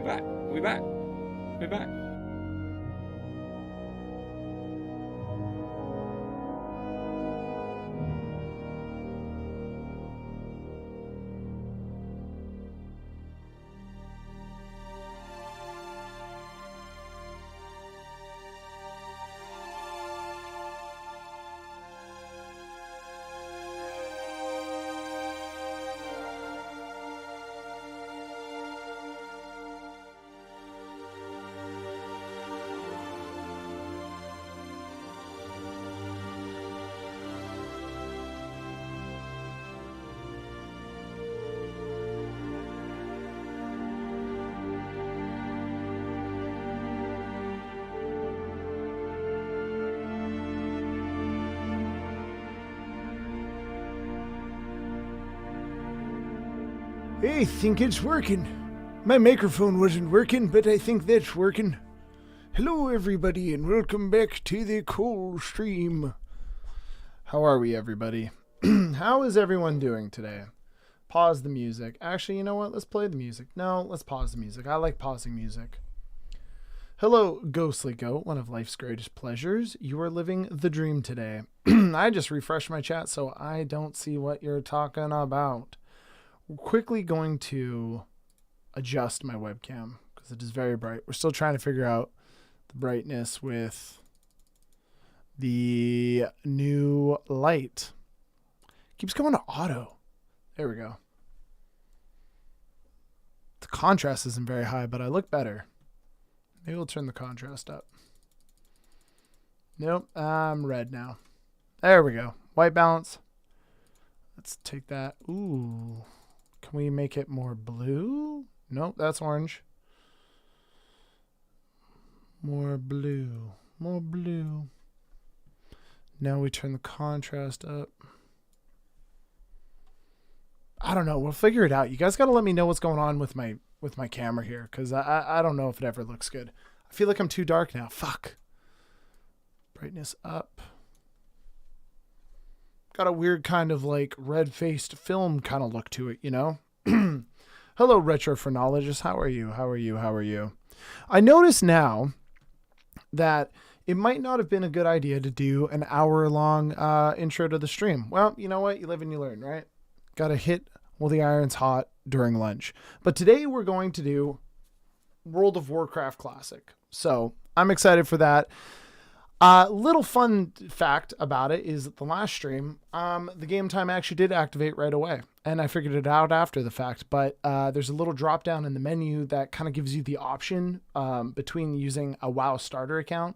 back. We back. We back. I think it's working. My microphone wasn't working, but I think that's working. Hello, everybody, and welcome back to the Cole stream. How are we, everybody? How is everyone doing today? Pause the music. Actually, you know what? Let's play the music. No, let's pause the music. I like pausing music. Hello, Ghostly Goat, one of life's greatest pleasures. You are living the dream today. I just refreshed my chat, so I don't see what you're talking about. We're quickly going to adjust my webcam because it is very bright. We're still trying to figure out the brightness with the new light. Keeps going to auto. There we go. The contrast isn't very high, but I look better. Maybe we'll turn the contrast up. Nope, I'm red now. There we go. White balance. Let's take that. Ooh. Can we make it more blue? Nope, that's orange. More blue. More blue. Now we turn the contrast up. I don't know. We'll figure it out. You guys got to let me know what's going on with my camera here, because I don't know if it ever looks good. I feel like I'm too dark now. Fuck. Brightness up. Got a weird kind of like red-faced film kind of look to it, you know? Hello, retrophrenologist. How are you? How are you? How are you? I notice now that it might not have been a good idea to do an hour-long intro to the stream. Well, you know what? You live and you learn, right? Got to hit while the iron's hot during lunch. But today we're going to do World of Warcraft Classic. So I'm excited for that. Little fun fact about it is that the last stream, the game time actually did activate right away. And I figured it out after the fact. But there's a little drop down in the menu that kind of gives you the option between using a WoW starter account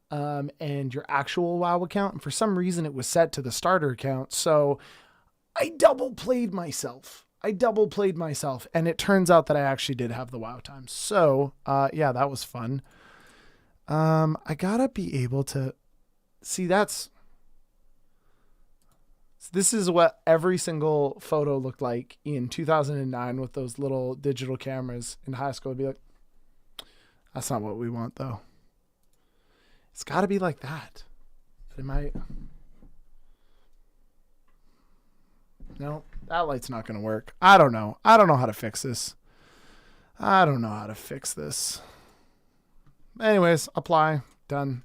and your actual WoW account. And for some reason, it was set to the starter account. So I double played myself. And it turns out that I actually did have the WoW time. So yeah, that was fun. I gotta be able to see this is what every single photo looked like in 2009 with those little digital cameras in high school. It'd be like, that's not what we want though. It's gotta be like that. But it might. No, that light's not gonna work. I don't know how to fix this. Anyways, apply. Done.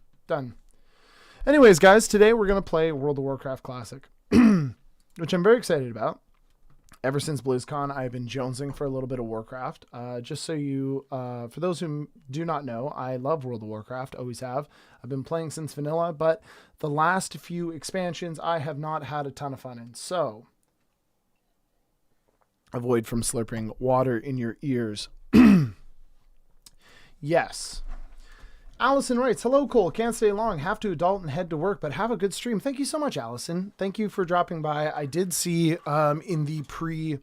Anyways, guys, today we're going to play World of Warcraft Classic, which I'm very excited about. Ever since BlizzCon, I've been jonesing for a little bit of Warcraft. Just so you, for those who do not know, I love World of Warcraft, always have. I've been playing since vanilla, but the last few expansions I have not had a ton of fun in. So, avoid from slurping water in your ears. Yes. Allison writes, hello, Cole. Can't stay long. Have to adult and head to work, but have a good stream. Thank you so much, Allison. Thank you for dropping by. I did see in the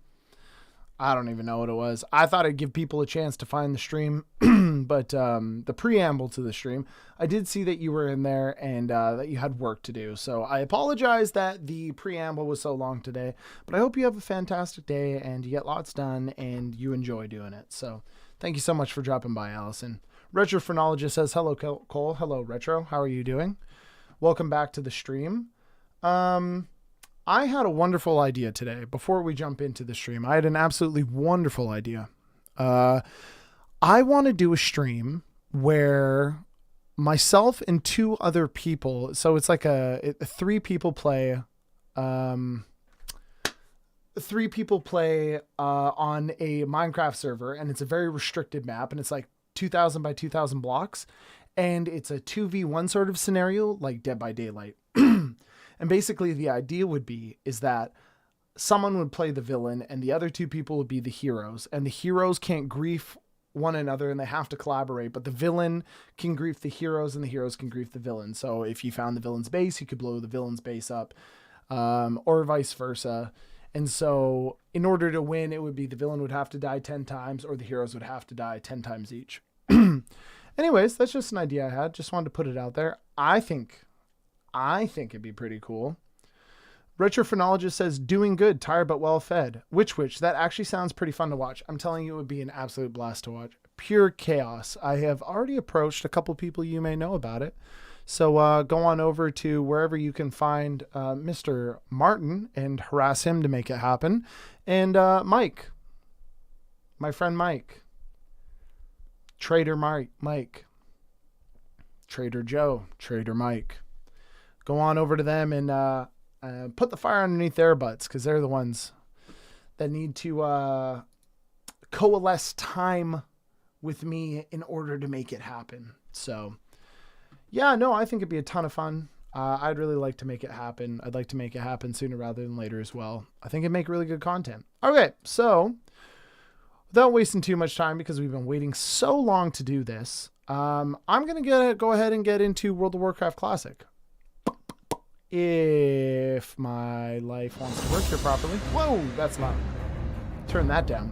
I don't even know what it was. I thought I'd give people a chance to find the stream, but the preamble to the stream, I did see that you were in there and that you had work to do. So I apologize that the preamble was so long today, but I hope you have a fantastic day and you get lots done and you enjoy doing it. So thank you so much for dropping by, Allison. Retrophrenologist says, hello, Cole. Hello, Retro. How are you doing? Welcome back to the stream. I had a wonderful idea today. Before we jump into the stream, I had an absolutely wonderful idea. I I want to do a stream where myself and 2 other people, so it's like a 3 people play, 3 people play on a Minecraft server, and it's a very restricted map, and it's like 2,000 by 2,000 blocks, and it's a 2v1 sort of scenario, like Dead by Daylight. And basically the idea would be is that someone would play the villain and the other 2 people would be the heroes, and the heroes can't grief one another and they have to collaborate, but the villain can grief the heroes and the heroes can grief the villain. So if you found the villain's base, you could blow the villain's base up, or vice versa. And so in order to win, it would be the villain would have to die 10 times or the heroes would have to die 10 times each. Anyways, that's just an idea I had. Just wanted to put it out there. I think it'd be pretty cool. Retrophrenologist says, doing good, tired but well fed. Which, that actually sounds pretty fun to watch. I'm telling you, it would be an absolute blast to watch. Pure chaos. I have already approached a couple people you may know about it. So go on over to wherever you can find Mr. Martin and harass him to make it happen. And Mike, my friend Mike, Trader Mike, Trader Joe, Trader Mike. Go on over to them and put the fire underneath their butts, because they're the ones that need to coalesce time with me in order to make it happen. So yeah, no, I think it'd be a ton of fun. I'd really like to make it happen. I'd like to make it happen sooner rather than later as well. I think it'd make really good content. Okay, so without wasting too much time, because we've been waiting so long to do this, I'm going to go ahead and get into World of Warcraft Classic. If my life wants to work here properly. Whoa, that's loud. Turn that down.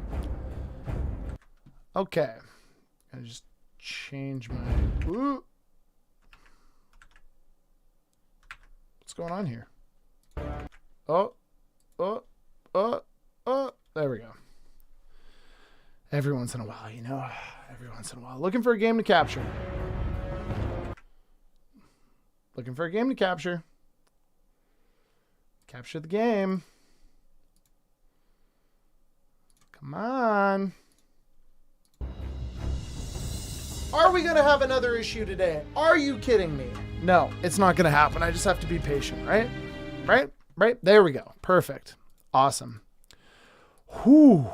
Okay. I just change my... Ooh. What's going on here? Oh. There we go. Every once in a while, you know. Every once in a while. Looking for a game to capture. Looking for a game to capture. Capture the game. Come on. Are we going to have another issue today? Are you kidding me? No, it's not going to happen. I just have to be patient, right? Right? There we go. Perfect. Awesome. Whew.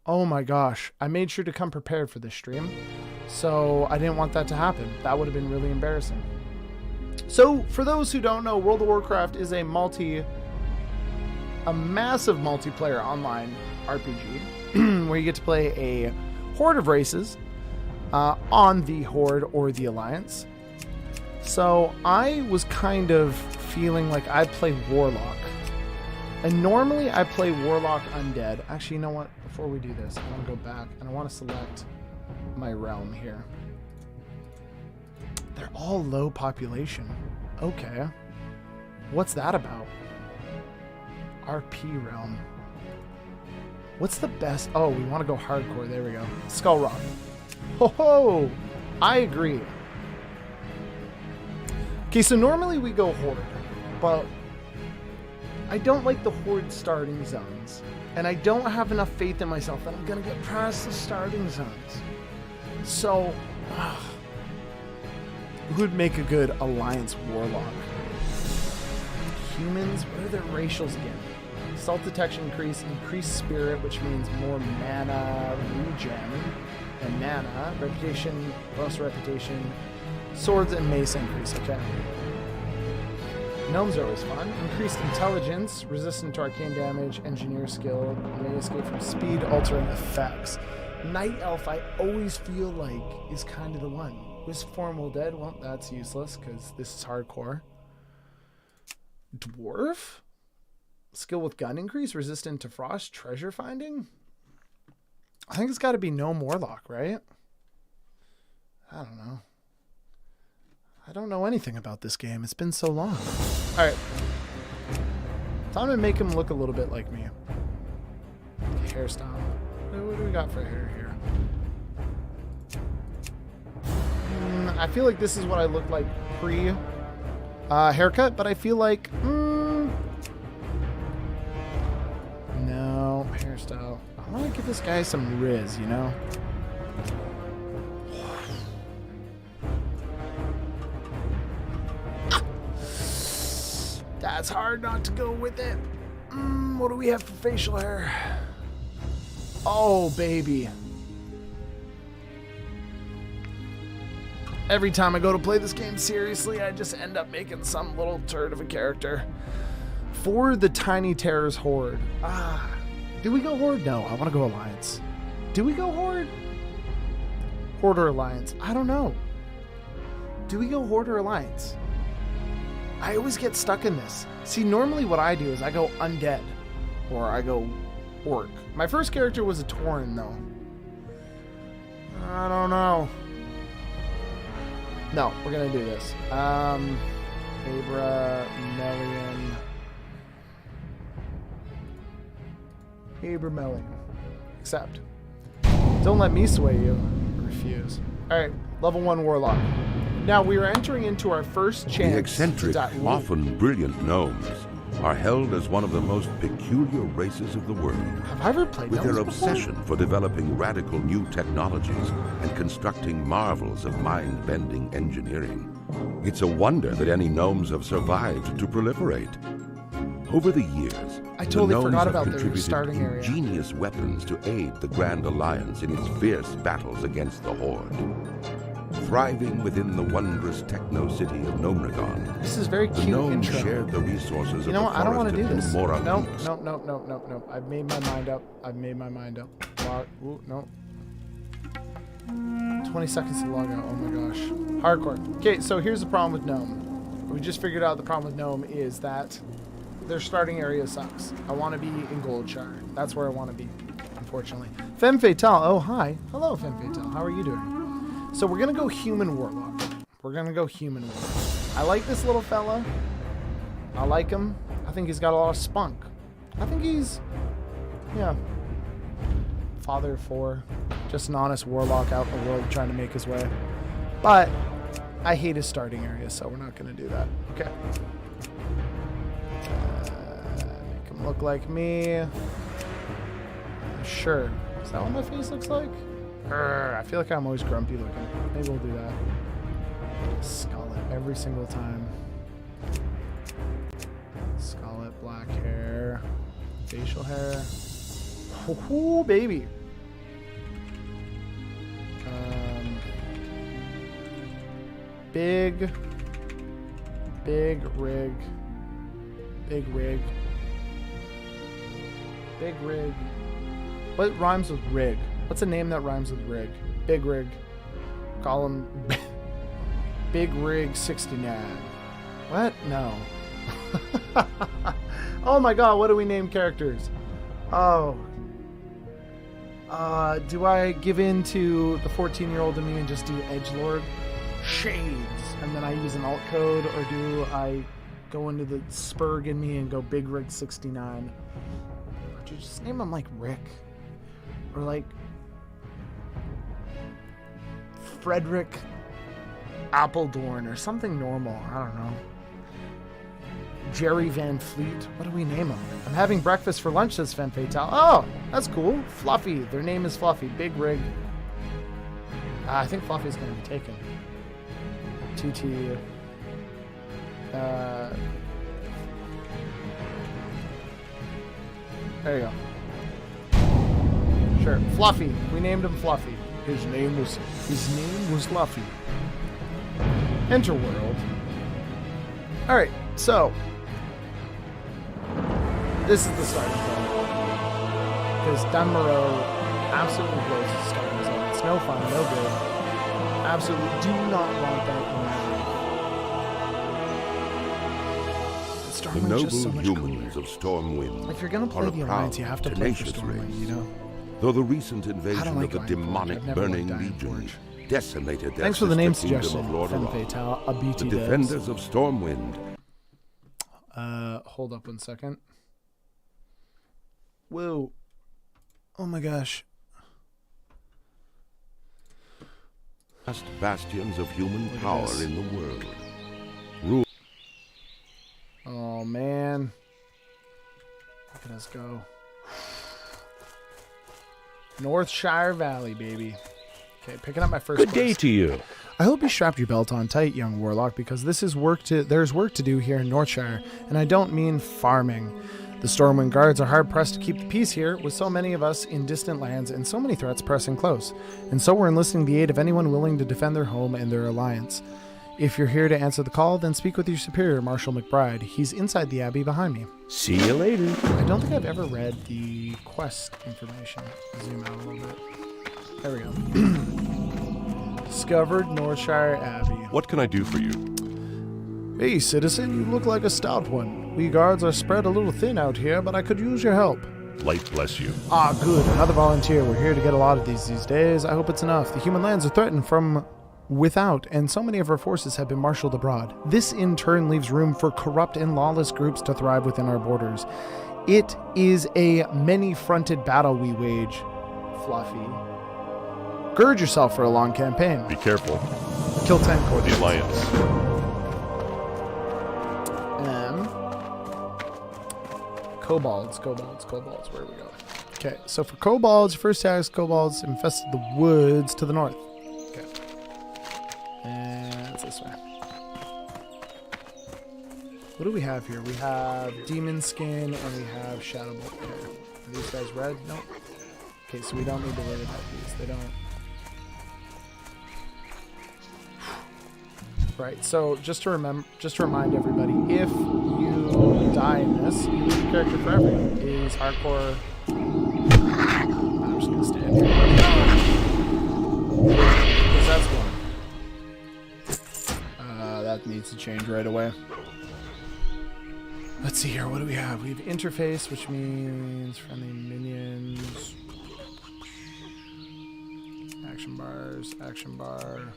Oh my gosh. I made sure to come prepared for this stream, so I didn't want that to happen. That would have been really embarrassing. So for those who don't know, World of Warcraft is a massive multiplayer online RPG where you get to play a horde of races on the Horde or the Alliance. So I was kind of feeling like I'd play Warlock. And normally I play Warlock Undead. Actually, you know what? Before we do this, I want to go back and I want to select my realm here. They're all low population. Okay. What's that about? RP realm. What's the best? Oh, we want to go hardcore. There we go. Skull Rock. Ho ho! I agree. Okay, so normally we go Horde, but I don't like the Horde starting zones. And I don't have enough faith in myself that I'm going to get past the starting zones. So, who'd make a good Alliance Warlock? Humans? What are their racials again? Salt detection increase, increased spirit, which means more mana regen and mana. Reputation, bonus reputation. Swords and mace increase, okay. Gnomes are always fun. Increased intelligence, resistant to arcane damage, engineer skill, may escape from speed altering effects. Night Elf, I always feel like, is kind of the one. Wisp form will dead. Well, that's useless because this is hardcore. Dwarf? Skill with gun increase, resistant to frost, treasure finding? I think it's got to be Gnome Warlock, right? I don't know. I don't know anything about this game. It's been so long. All right. Time to make him look a little bit like me. Hairstyle. What do we got for hair here? I feel like this is what I look like pre haircut, but I feel like no hairstyle. I want to give this guy some riz, you know. That's hard not to go with it. What do we have for facial hair? Oh, baby. Every time I go to play this game seriously, I just end up making some little turd of a character. For the Tiny Terrors Horde. Do we go Horde? No, I want to go Alliance. Do we go Horde? Horde or Alliance? I don't know. Do we go Horde or Alliance? I always get stuck in this. See, normally what I do is I go Undead. Or I go Orc. My first character was a Tauren, though. I don't know. No, we're going to do this. Melian. Melian. Accept. Don't let me sway you. Refuse. Alright, level 1 Warlock. Now, we are entering into our first chance. The eccentric, often brilliant gnomes are held as one of the most peculiar races of the world. Have I ever played with their before? obsession for developing radical new technologies and constructing marvels of mind-bending engineering. It's a wonder that any gnomes have survived to proliferate. Over the years, I totally the gnomes forgot have about their contributed starting area. ingenious weapons to aid the Grand Alliance in its fierce battles against the Horde. Thriving within the wondrous techno-city of Gnomragon, This is very the cute gnomes intro. shared the resources You of know the what? I don't want forest to do of this. Umora Nope, Peaks. nope. I've made my mind up. Ooh, no. 20 seconds to log out. Oh my gosh. Hardcore. Okay, so here's the problem with Gnome. We just figured out the problem with Gnome is that their starting area sucks. I want to be in Goldshire. That's where I want to be, unfortunately. Femme Fatale. Oh, hi. Hello, Femme Fatale. How are you doing? So we're going to go Human Warlock. I like this little fella. I like him. I think he's got a lot of spunk. I think he's, yeah, father of 4. Just an honest warlock out in the world trying to make his way. But I hate his starting area, so we're not going to do that. Okay. Make him look like me. Sure. Is that what my face looks like? I feel like I'm always grumpy looking. Maybe we'll do that. Scarlet every single time. Scarlet, black hair, facial hair. Oh, baby. Big rig. What rhymes with rig? What's a name that rhymes with rig? Big rig. Call him Big Rig 69. What? No. Oh my god, what do we name characters? Oh. Do I give in to the 14-year-old in me and just do Edgelord? Shades. And then I use an alt code, or do I go into the Spurg in me and go Big Rig 69? Or do you just name him like Rick? Or like Frederick Appledorn or something normal. I don't know. Jerry Van Fleet. What do we name him? I'm having breakfast for lunch, says Femme Fatale. Oh, that's cool. Fluffy. Their name is Fluffy. Big Rig. I think Fluffy's going to be taken. TT. There you go. Sure. Fluffy. We named him Fluffy. His name was Fluffy. Interworld. Alright, so this is the starting point. Because Dunmorrow absolutely blows the starting zone. It's no fun, no good. Absolutely do not want that in The noble just so much humans cooler. of Stormwind If you're gonna play are a the Alliance, proud, you have to play for tenacious Stormwind, race. you know? Though the recent I don't invasion like of the Iron Forge. demonic I've never Burning liked Iron Legion Forge. decimated their Thanks for the name sister kingdom suggestion, of Femme Lordaeron, Fatale. A the BT does. defenders of Stormwind. Hold up one second. Whoa. Oh my gosh. Last bastions of human Look at power this. in the world. Rule Oh man. Look at us go. Northshire Valley, baby. Okay, picking up my first Good day quest. to you. I hope you strapped your belt on tight, young warlock, because there's work to do here in Northshire, and I don't mean farming. The Stormwind Guards are hard-pressed to keep the peace here, with so many of us in distant lands and so many threats pressing close. And so we're enlisting the aid of anyone willing to defend their home and their alliance. If you're here to answer the call, then speak with your superior, Marshal McBride. He's inside the abbey behind me. See you later. I don't think I've ever read the quest information. Zoom out a little bit. There we go. Discovered Northshire Abbey. What can I do for you? Hey, citizen, you look like a stout one. We guards are spread a little thin out here, but I could use your help. Light bless you. Ah, good. Another volunteer. We're here to get a lot of these days. I hope it's enough. The human lands are threatened from without, and so many of our forces have been marshaled abroad. This, in turn, leaves room for corrupt and lawless groups to thrive within our borders. It is a many-fronted battle we wage, Fluffy. Gird yourself for a long campaign. Be careful. Kill 10 For the courtiers. Alliance. Kobolds, where we go? Okay, so for kobolds, first task, kobolds infested the woods to the north. Okay. And it's this way. What do we have here? We have demon skin and we have shadow bolt. Okay. Are these guys red? Nope. Okay, so we don't need to worry about these. They don't. Right, so just to remind everybody, if you die in this, you lose your character forever. Is hardcore. I'm just gonna stand here. Because that's one. That needs to change right away. Let's see here, what do we have? We have interface, which means friendly minions. Action bars, action bar.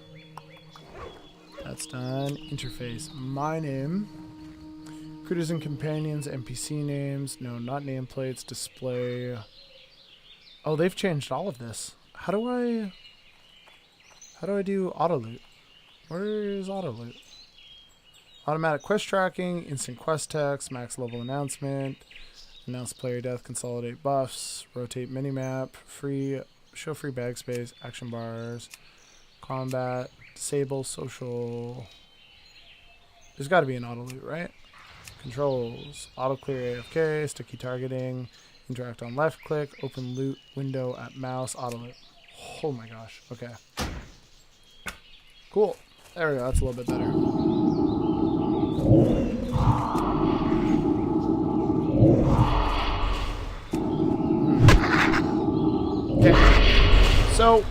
That's done. Interface. My name. Critters and companions, NPC names. No, not nameplates. Display. Oh, they've changed all of this. How do I do auto loot? Where is auto loot? Automatic quest tracking, instant quest text, max level announcement, announce player death, consolidate buffs, rotate minimap, show free bag space, action bars, combat, disable social. There's got to be an auto loot, right? Controls, auto clear AFK, sticky targeting, interact on left click, open loot window at mouse, auto loot. Oh my gosh. Okay. Cool. There we go. That's a little bit better. Okay. So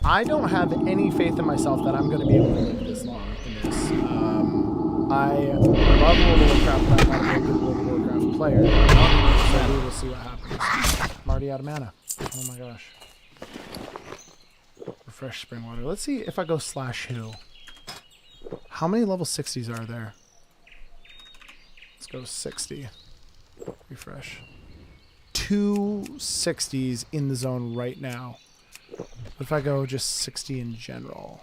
I don't have any faith in myself that I'm going to be able to live this long in this. I love World of Warcraft, but I'm not a very good World of Warcraft player. So we will see what happens. I'm already out of mana. Oh my gosh. Refresh spring water. Let's see if I go /who. How many level 60s are there? Let's go 60. Refresh. 2 60s in the zone right now. What if I go just 60 in general?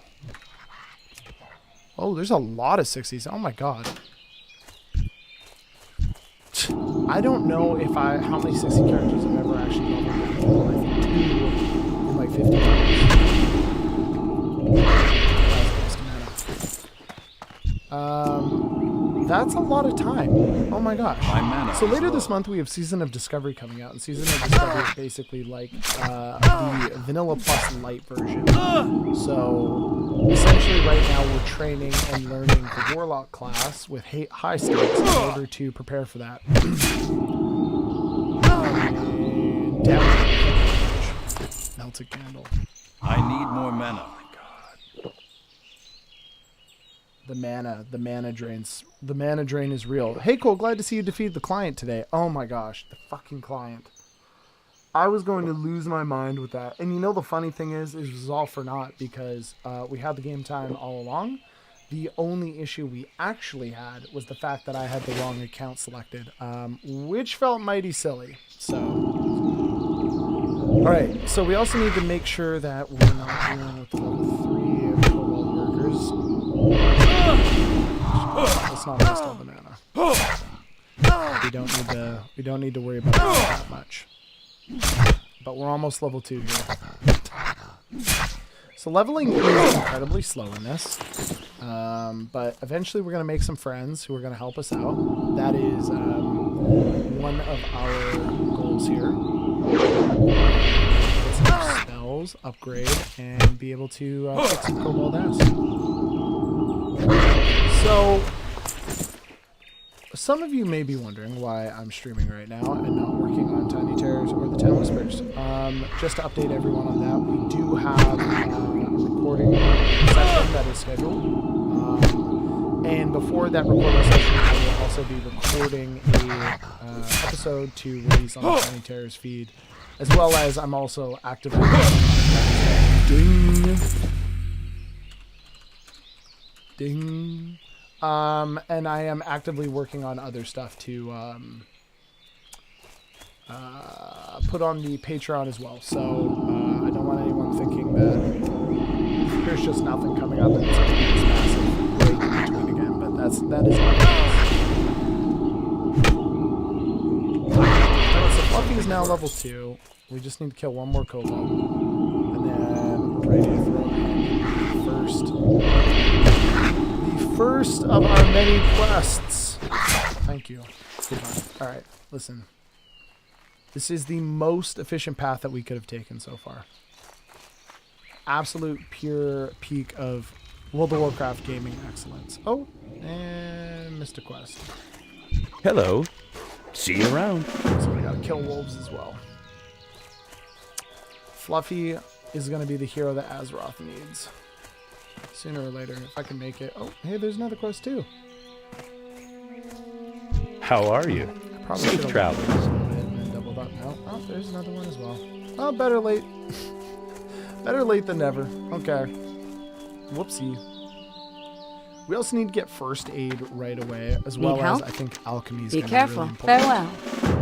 Oh, there's a lot of 60s. Oh my god. I don't know if how many 60 characters I've ever actually leveled. I think 2 in like 50 times. That's a lot of time. Oh my gosh. So later this month we have Season of Discovery coming out, and Season of Discovery is basically like the Vanilla Plus Light version. So essentially right now we're training and learning the Warlock class with high stakes in order to prepare for that. And down. Melted candle. I need more mana. The mana drains. The mana drain is real. Hey Cole, glad to see you defeated the client today. Oh my gosh, the fucking client. I was going to lose my mind with that. And you know the funny thing is it was all for naught because we had the game time all along. The only issue we actually had was the fact that I had the wrong account selected, which felt mighty silly. So, all right. So we also need to make sure that we're not dealing with level 3 cobalt workers. Let's not waste all the mana. We don't need to worry about that much. But we're almost level 2 here. So leveling is incredibly slow in this. But eventually we're going to make some friends who are going to help us out. That is one of our goals here. Get some spells, upgrade, and be able to kick some kobold ass. So, some of you may be wondering why I'm streaming right now and not working on Tiny Terrors or the Town Whispers. Just to update everyone on that, we do have a recording session that is scheduled. And before that recording session, I will also be recording a episode to release on the Tiny Terrors feed, as well as I'm also actively ding. And I am actively working on other stuff to put on the Patreon as well. So I don't want anyone thinking that there's just nothing coming up and it's going to be this massive break in between again. But that is not the case. So Fluffy is now level 2. We just need to kill one more kobold. And then we're ready to throw in the first of our many quests. Thank you. Goodbye. Alright, listen. This is the most efficient path that we could have taken so far. Absolute pure peak of World of Warcraft gaming excellence. Oh, and missed a quest. Hello. See you around. So we gotta kill wolves as well. Fluffy is gonna be the hero that Azeroth needs. Sooner or later, if I can make it. Oh, hey, there's another quest too. How are you? Probably Safe should've travels. waited a little bit and then doubled up. No, oh, there's another one as well. Oh, better late. Better late than never. Okay. Whoopsie. We also need to get first aid right away, as well as I think alchemy is going to be really important. Farewell.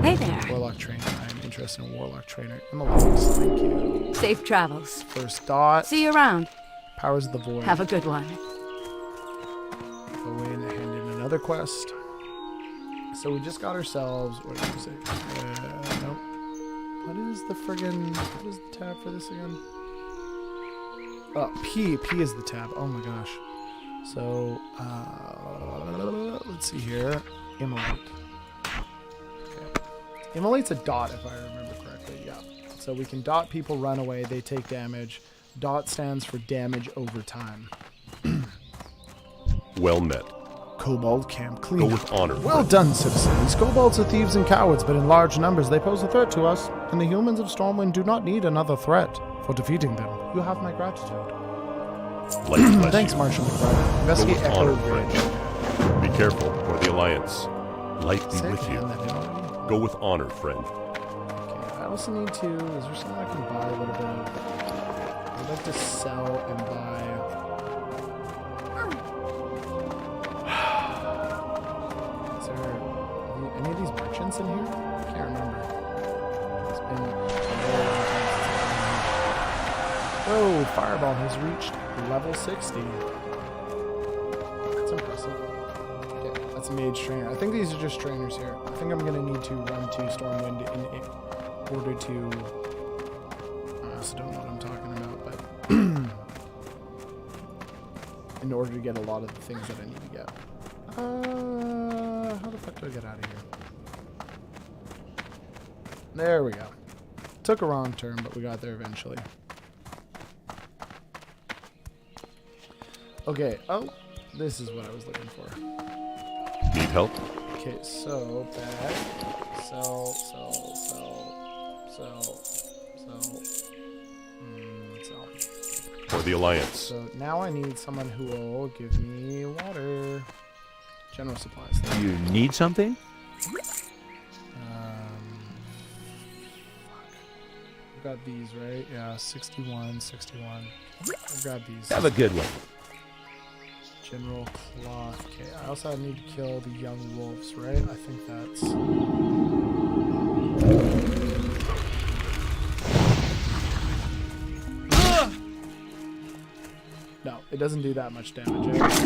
Hey there. Warlock trainer. I'm interested in Warlock trainer. MLS, thank you. Safe travels. First dot. See you around. Powers of the Void. Have a good one. Go in and hand in another quest. So we just got ourselves. What did we say? Nope. What is the friggin'? What is the tab for this again? P. P is the tab. Oh my gosh. So, let's see here. Immolate. Okay. Immolate's a dot, if I remember correctly. Yeah. So we can dot people, run away, they take damage. Dot stands for damage over time. Well met. Kobold camp clean. Go with honor. Well done, citizens. Kobolds are thieves and cowards, but in large numbers they pose a threat to us. And the humans of Stormwind do not need another threat. For defeating them, you have my gratitude. Light bless Thanks, you. Marshal McBride. Investigate with Echo honor, Ridge. friend. Be careful, for the Alliance. Light be Say with again, you. that didn't already? Go with honor, friend. Okay, I also need to. Is there something I can buy a little bit of? I'd like to sell and buy. Is there any of these merchants in here? I can't remember. It's been a very long time since I've been here. Whoa, Fireball has reached level 60. That's impressive. Okay, that's a mage trainer. I think these are just trainers here. I think I'm going to need to run to Stormwind in order to... I also don't know what I'm talking about, but... in order to get a lot of the things that I need to get. How the fuck do I get out of here? There we go. Took a wrong turn, but we got there eventually. Okay, oh, this is what I was looking for. Need help? Okay, so back, sell, For the Alliance. So now I need someone who will give me water. General supplies. You need something? Fuck. We've got these, right? Yeah, 61. We'll grab these. Have a good one. General cloth. Okay, I also need to kill the young wolves, right? I think that's... No, it doesn't do that much damage yet. So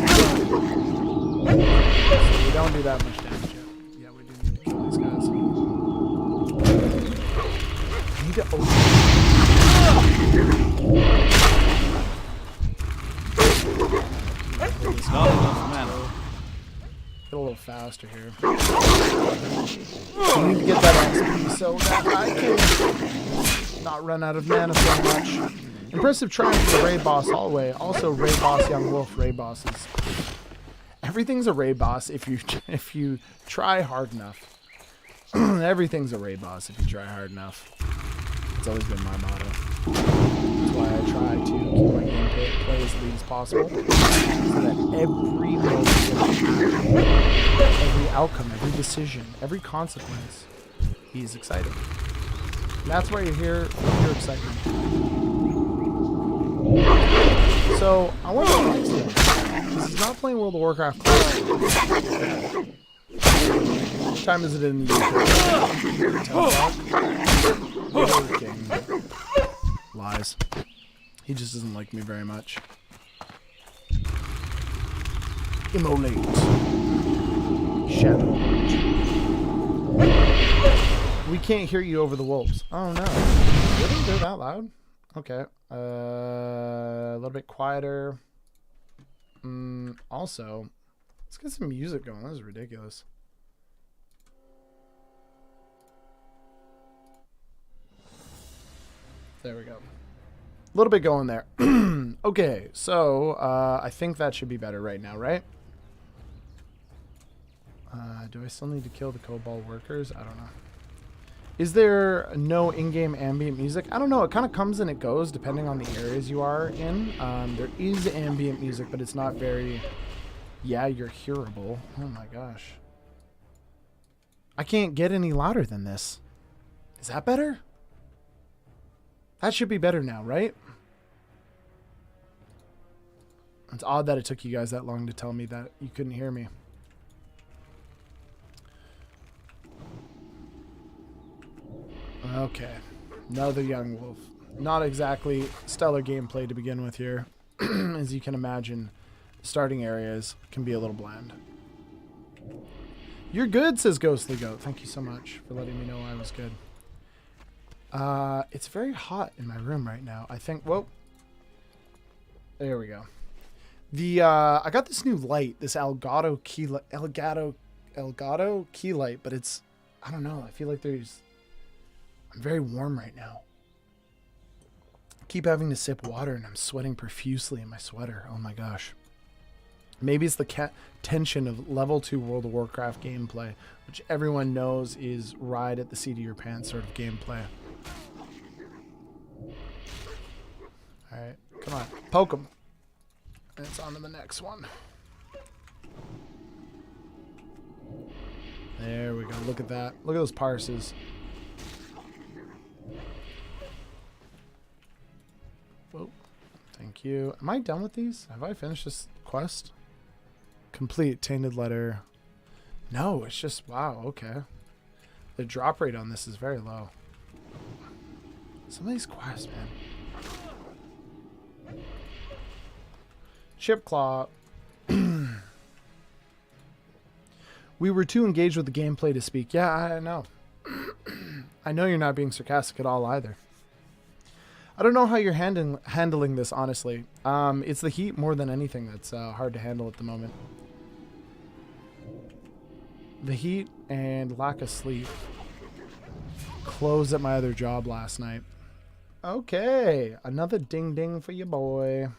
we don't do that much damage yet. Yeah, we do need to kill these guys. I need to open... Not enough mana. Get a little faster here. I need to get that XP so that I can not run out of mana so much. Impressive triumph for the raid boss hallway. Also raid boss, young wolf, raid bosses. Everything's a raid boss if you try hard enough. Everything's a raid boss if you try hard enough. It's always been my motto. That's why I try to keep my gameplay as lean as possible. So that every moment, every outcome, every decision, every consequence is exciting. And that's why you're here with your excitement. So, I want to next thing. Because he's not playing World of Warcraft. What time is it in the UK? Working. Lies. He just doesn't like me very much. Immolate. Shadow. We can't hear you over the wolves. Oh no. Really? They're that loud? Okay. A little bit quieter. Also, let's get some music going. This is ridiculous. There we go. A little bit going there. Okay, so I think that should be better right now, right? Do I still need to kill the Cobalt workers? I don't know. Is there no in-game ambient music? I don't know. It kind of comes and it goes depending on the areas you are in. There is ambient music, but it's not very... Yeah, you're hearable. Oh my gosh. I can't get any louder than this. Is that better? That should be better now, right? It's odd that it took you guys that long to tell me that you couldn't hear me. Okay. Another young wolf. Not exactly stellar gameplay to begin with here. As you can imagine, starting areas can be a little bland. You're good, says Ghostly Goat. Thank you so much for letting me know I was good. It's very hot in my room right now. I think, whoa. There we go. I got this new light, this Elgato key light, but it's, I don't know. I feel like I'm very warm right now. I keep having to sip water and I'm sweating profusely in my sweater. Oh my gosh. Maybe it's the tension of level 2 World of Warcraft gameplay, which everyone knows is ride at the seat of your pants sort of gameplay. Alright, come on. Poke him. And it's on to the next one. There we go. Look at that. Look at those parses. Whoa. Thank you. Am I done with these? Have I finished this quest? Complete. Tainted letter. No, it's just... Wow, okay. The drop rate on this is very low. Some of these quests, man. Chipclaw. We were too engaged with the gameplay to speak. Yeah, I know. I know you're not being sarcastic at all either. I don't know how you're handling this, honestly. It's the heat more than anything that's hard to handle at the moment. The heat and lack of sleep. Closed at my other job last night. Okay, another ding ding for you, boy.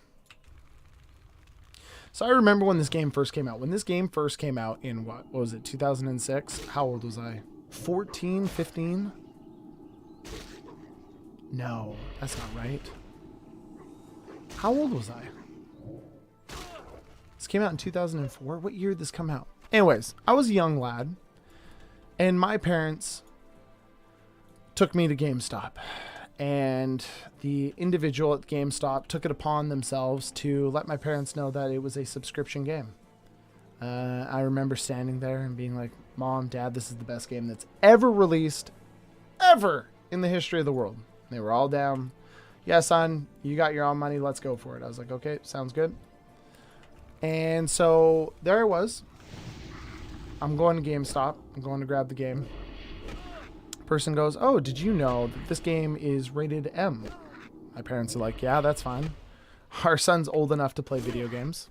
So I remember when this game first came out. When this game first came out in, what was it, 2006? How old was I? 14, 15? No, that's not right. How old was I? This came out in 2004. What year did this come out? Anyways, I was a young lad, and my parents took me to GameStop. And the individual at GameStop took it upon themselves to let my parents know that it was a subscription game. I remember standing there and being like, Mom, Dad, this is the best game that's ever released, ever in the history of the world. They were all down. Yeah, son, you got your own money. Let's go for it. I was like, okay, sounds good. And so there I was. I'm going to GameStop. I'm going to grab the game. Person goes, oh, did you know that this game is rated M? My parents are like, yeah, that's fine. Our son's old enough to play video games.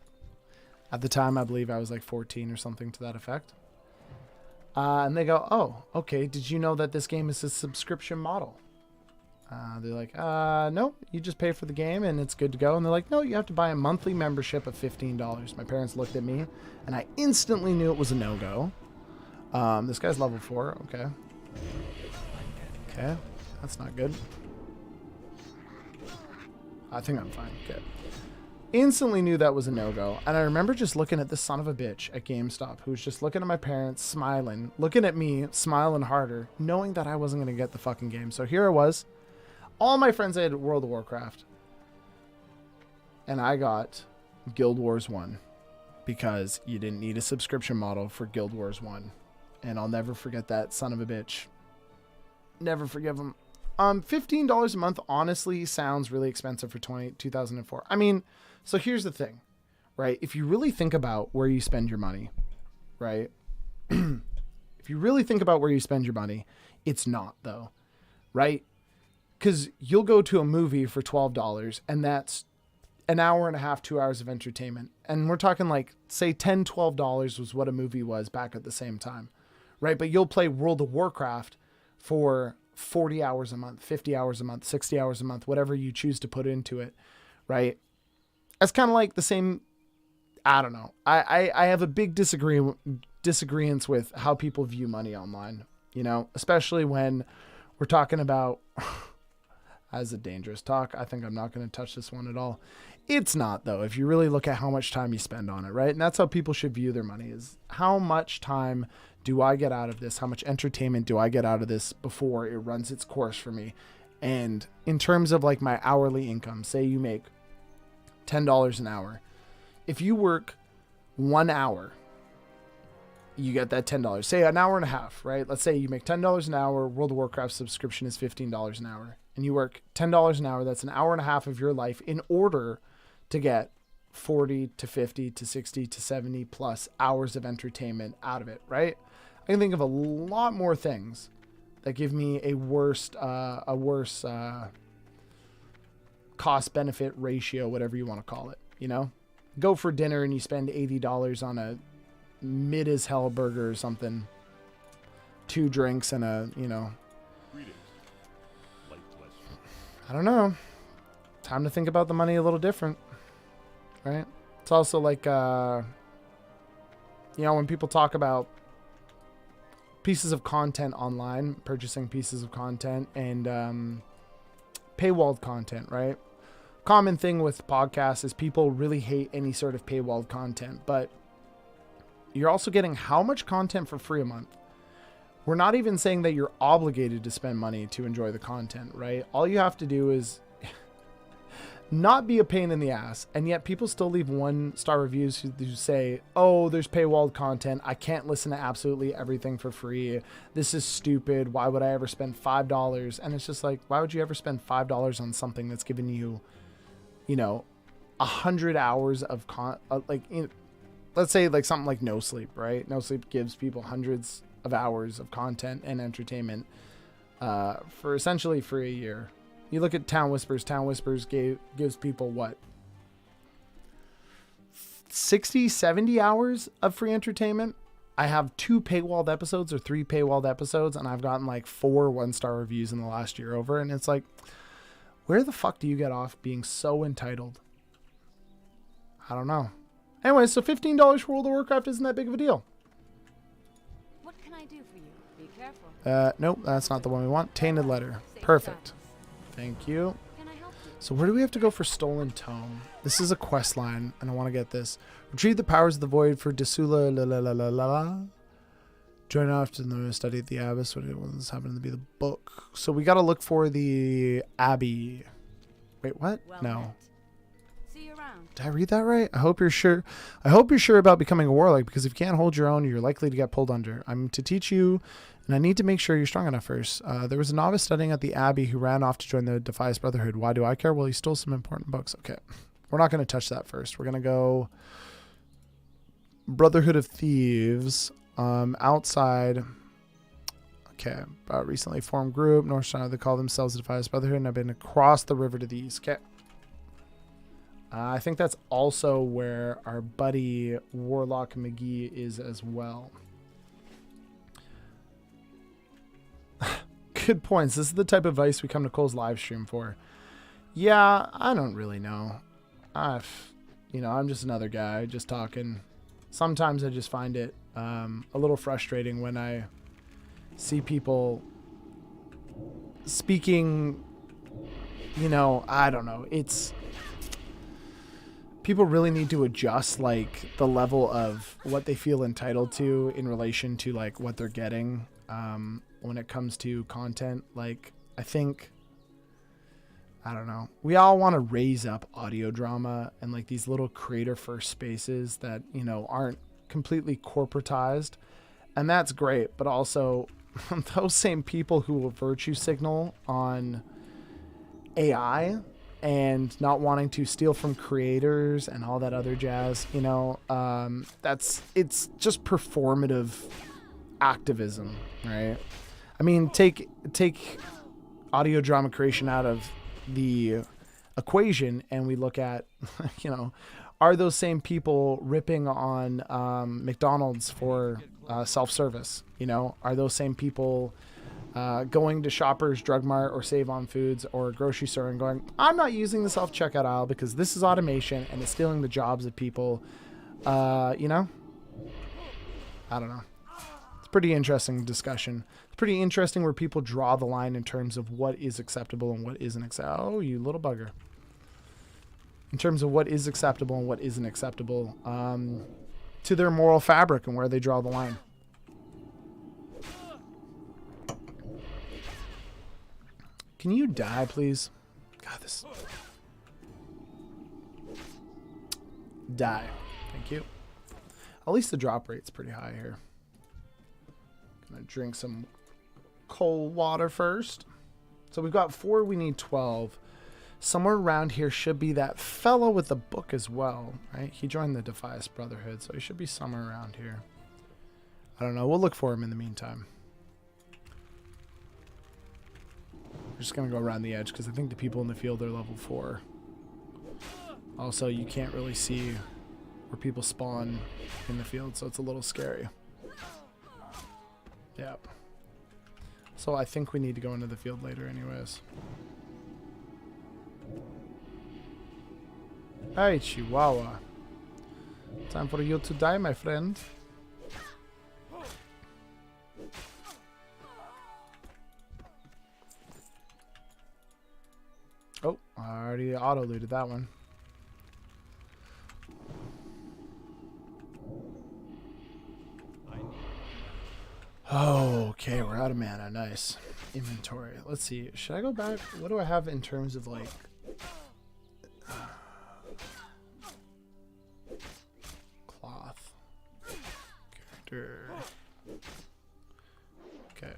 At the time, I believe I was like 14 or something to that effect. And they go, oh, okay. Did you know that this game is a subscription model? They're like, no, you just pay for the game and it's good to go. And they're like, no, you have to buy a monthly membership of $15. My parents looked at me and I instantly knew it was a no-go. This guy's level 4. Okay. Okay. That's not good. I think I'm fine. Okay. Instantly knew that was a no-go. And I remember just looking at this son of a bitch at GameStop who was just looking at my parents, smiling, looking at me, smiling harder, knowing that I wasn't going to get the fucking game. So here I was. All my friends had World of Warcraft. And I got Guild Wars 1 because you didn't need a subscription model for Guild Wars 1. And I'll never forget that son of a bitch. Never forgive him. $15 a month honestly sounds really expensive for 2004. I mean, so here's the thing, right? If you really think about where you spend your money, right? If you really think about where you spend your money, it's not though, right? Because you'll go to a movie for $12 and that's an hour and a half, 2 hours of entertainment. And we're talking like, say $10, $12 was what a movie was back at the same time, right? But you'll play World of Warcraft for 40 hours a month, 50 hours a month, 60 hours a month, whatever you choose to put into it, right? That's kind of like the same, I don't know. I have a big disagreements with how people view money online, you know, especially when we're talking about, as a dangerous talk, I think I'm not going to touch this one at all. It's not though, if you really look at how much time you spend on it, right? And that's how people should view their money is how much time do I get out of this? How much entertainment do I get out of this before it runs its course for me? And in terms of like my hourly income, say you make $10 an hour. If you work 1 hour, you get that $10. Say an hour and a half, right? Let's say you make $10 an hour. World of Warcraft subscription is $15 an hour. And you work $10 an hour. That's an hour and a half of your life in order to get 40 to 50 to 60 to 70 plus hours of entertainment out of it, right? I can think of a lot more things that give me a worse cost benefit ratio, whatever you want to call it, you know? Go for dinner and you spend $80 on a mid as hell burger or something. 2 drinks and a, you know, I don't know. Time to think about the money a little different, right? It's also like, you know, when people talk about pieces of content online, purchasing pieces of content and paywalled content, right? Common thing with podcasts is people really hate any sort of paywalled content, but you're also getting how much content for free a month? We're not even saying that you're obligated to spend money to enjoy the content, right? All you have to do is not be a pain in the ass. And yet people still leave 1-star reviews who say, oh, there's paywalled content. I can't listen to absolutely everything for free. This is stupid. Why would I ever spend $5? And it's just like, why would you ever spend $5 on something that's giving you, you know, 100 hours of let's say like something like No Sleep, right? No Sleep gives people hundreds of hours of content and entertainment for essentially for a year. You look at Town Whispers. Town Whispers gives people what? 60, 70 hours of free entertainment. I have 2 paywalled episodes or 3 paywalled episodes, and I've gotten like 4 1-star reviews in the last year over. And it's like, where the fuck do you get off being so entitled? I don't know. Anyway, so $15 for World of Warcraft isn't that big of a deal. What can I do for you? Be careful. Nope, that's not the one we want. Tainted Letter. Perfect. Thank you. Can I help you? So where do we have to go for Stolen Tome? This is a quest line, and I want to get this. Retrieve the powers of the void for Desula la la la la la la. Join off to the study at the Abyss. What was happening to be the book? So we got to look for the Abbey. Wait, what? Well No. met. See you around. Did I read that right? I hope you're sure. I hope you're sure about becoming a warlock, because if you can't hold your own, you're likely to get pulled under. I'm to teach you, and I need to make sure you're strong enough first. There was a novice studying at the Abbey who ran off to join the Defias Brotherhood. Why do I care? Well, he stole some important books. Okay. We're not going to touch that first. We're going to go Brotherhood of Thieves. Outside. Okay. Recently formed group. North China. They call themselves the Defias Brotherhood, and I've been across the river to the east. Okay. I think that's also where our buddy Warlock McGee is as well. Good points. This is the type of advice we come to Cole's live stream for. Yeah, I don't really know. I'm just another guy just talking. Sometimes I just find it a little frustrating when I see people speaking, I don't know. People really need to adjust like the level of what they feel entitled to in relation to like what they're getting when it comes to content. Like, I think, I don't know, we all want to raise up audio drama and like these little creator first spaces that, aren't completely corporatized. And that's great. But also those same people who will virtue signal on AI and not wanting to steal from creators and all that other jazz, it's just performative activism, right? I mean, take audio drama creation out of the equation and we look at, are those same people ripping on McDonald's for self-service? Are those same people going to Shoppers, Drug Mart, or Save on Foods or grocery store and going, I'm not using the self-checkout aisle because this is automation and it's stealing the jobs of people? I don't know. It's a pretty interesting discussion. It's pretty interesting where people draw the line in terms of what is acceptable and what isn't acceptable. Oh, you little bugger. In terms of what is acceptable and what isn't acceptable to their moral fabric and where they draw the line. Can you die, please? God, this... Die. Thank you. At least the drop rate's pretty high here. Gonna drink some cold water first. So we've got 4, we need 12. Somewhere around here should be that fellow with the book as well, right? He joined the Defias Brotherhood, so he should be somewhere around here. I don't know. We'll look for him in the meantime. We're just going to go around the edge because I think the people in the field are level 4. Also, you can't really see where people spawn in the field, so it's a little scary. Yep. So I think we need to go into the field later anyways. Hey, Chihuahua. Time for you to die, my friend. Oh, I already auto-looted that one. Oh, okay, we're out of mana. Nice. Inventory. Let's see. Should I go back? What do I have in terms of, like... cloth. Character. Okay.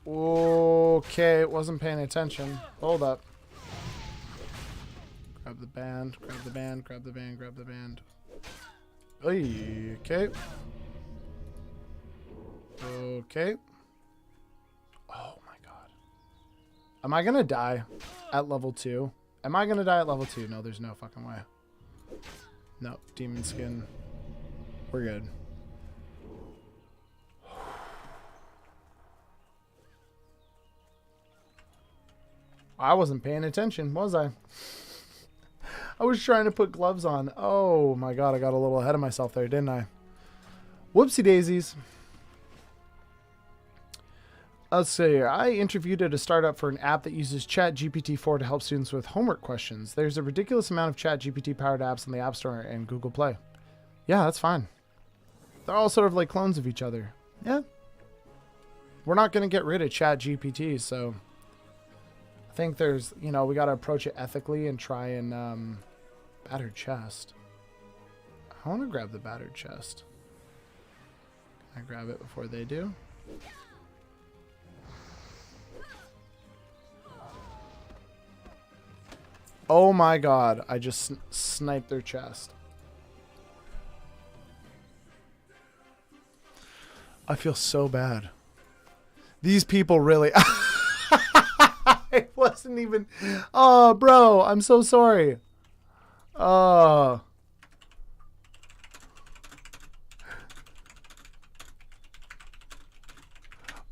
Okay, wasn't paying attention. Hold up. Grab the band, grab the band, grab the band, grab the band. Oy, okay. Okay. Oh my god. Am I gonna die at level 2? Am I gonna die at level 2? No, there's no fucking way. No, demon skin. We're good. I wasn't paying attention, was I? I was trying to put gloves on. Oh my god, I got a little ahead of myself there, didn't I? Whoopsie daisies. Let's see. I interviewed at a startup for an app that uses ChatGPT-4 to help students with homework questions. There's a ridiculous amount of ChatGPT-powered apps on the App Store and Google Play. Yeah, that's fine. They're all sort of like clones of each other. Yeah. We're not going to get rid of ChatGPT, so... I think there's, you know, we got to approach it ethically and try and, battered chest. I want to grab the battered chest. Can I grab it before they do? Oh my god, I just sniped their chest. I feel so bad. These people really... I wasn't even... Oh, bro, I'm so sorry. Oh.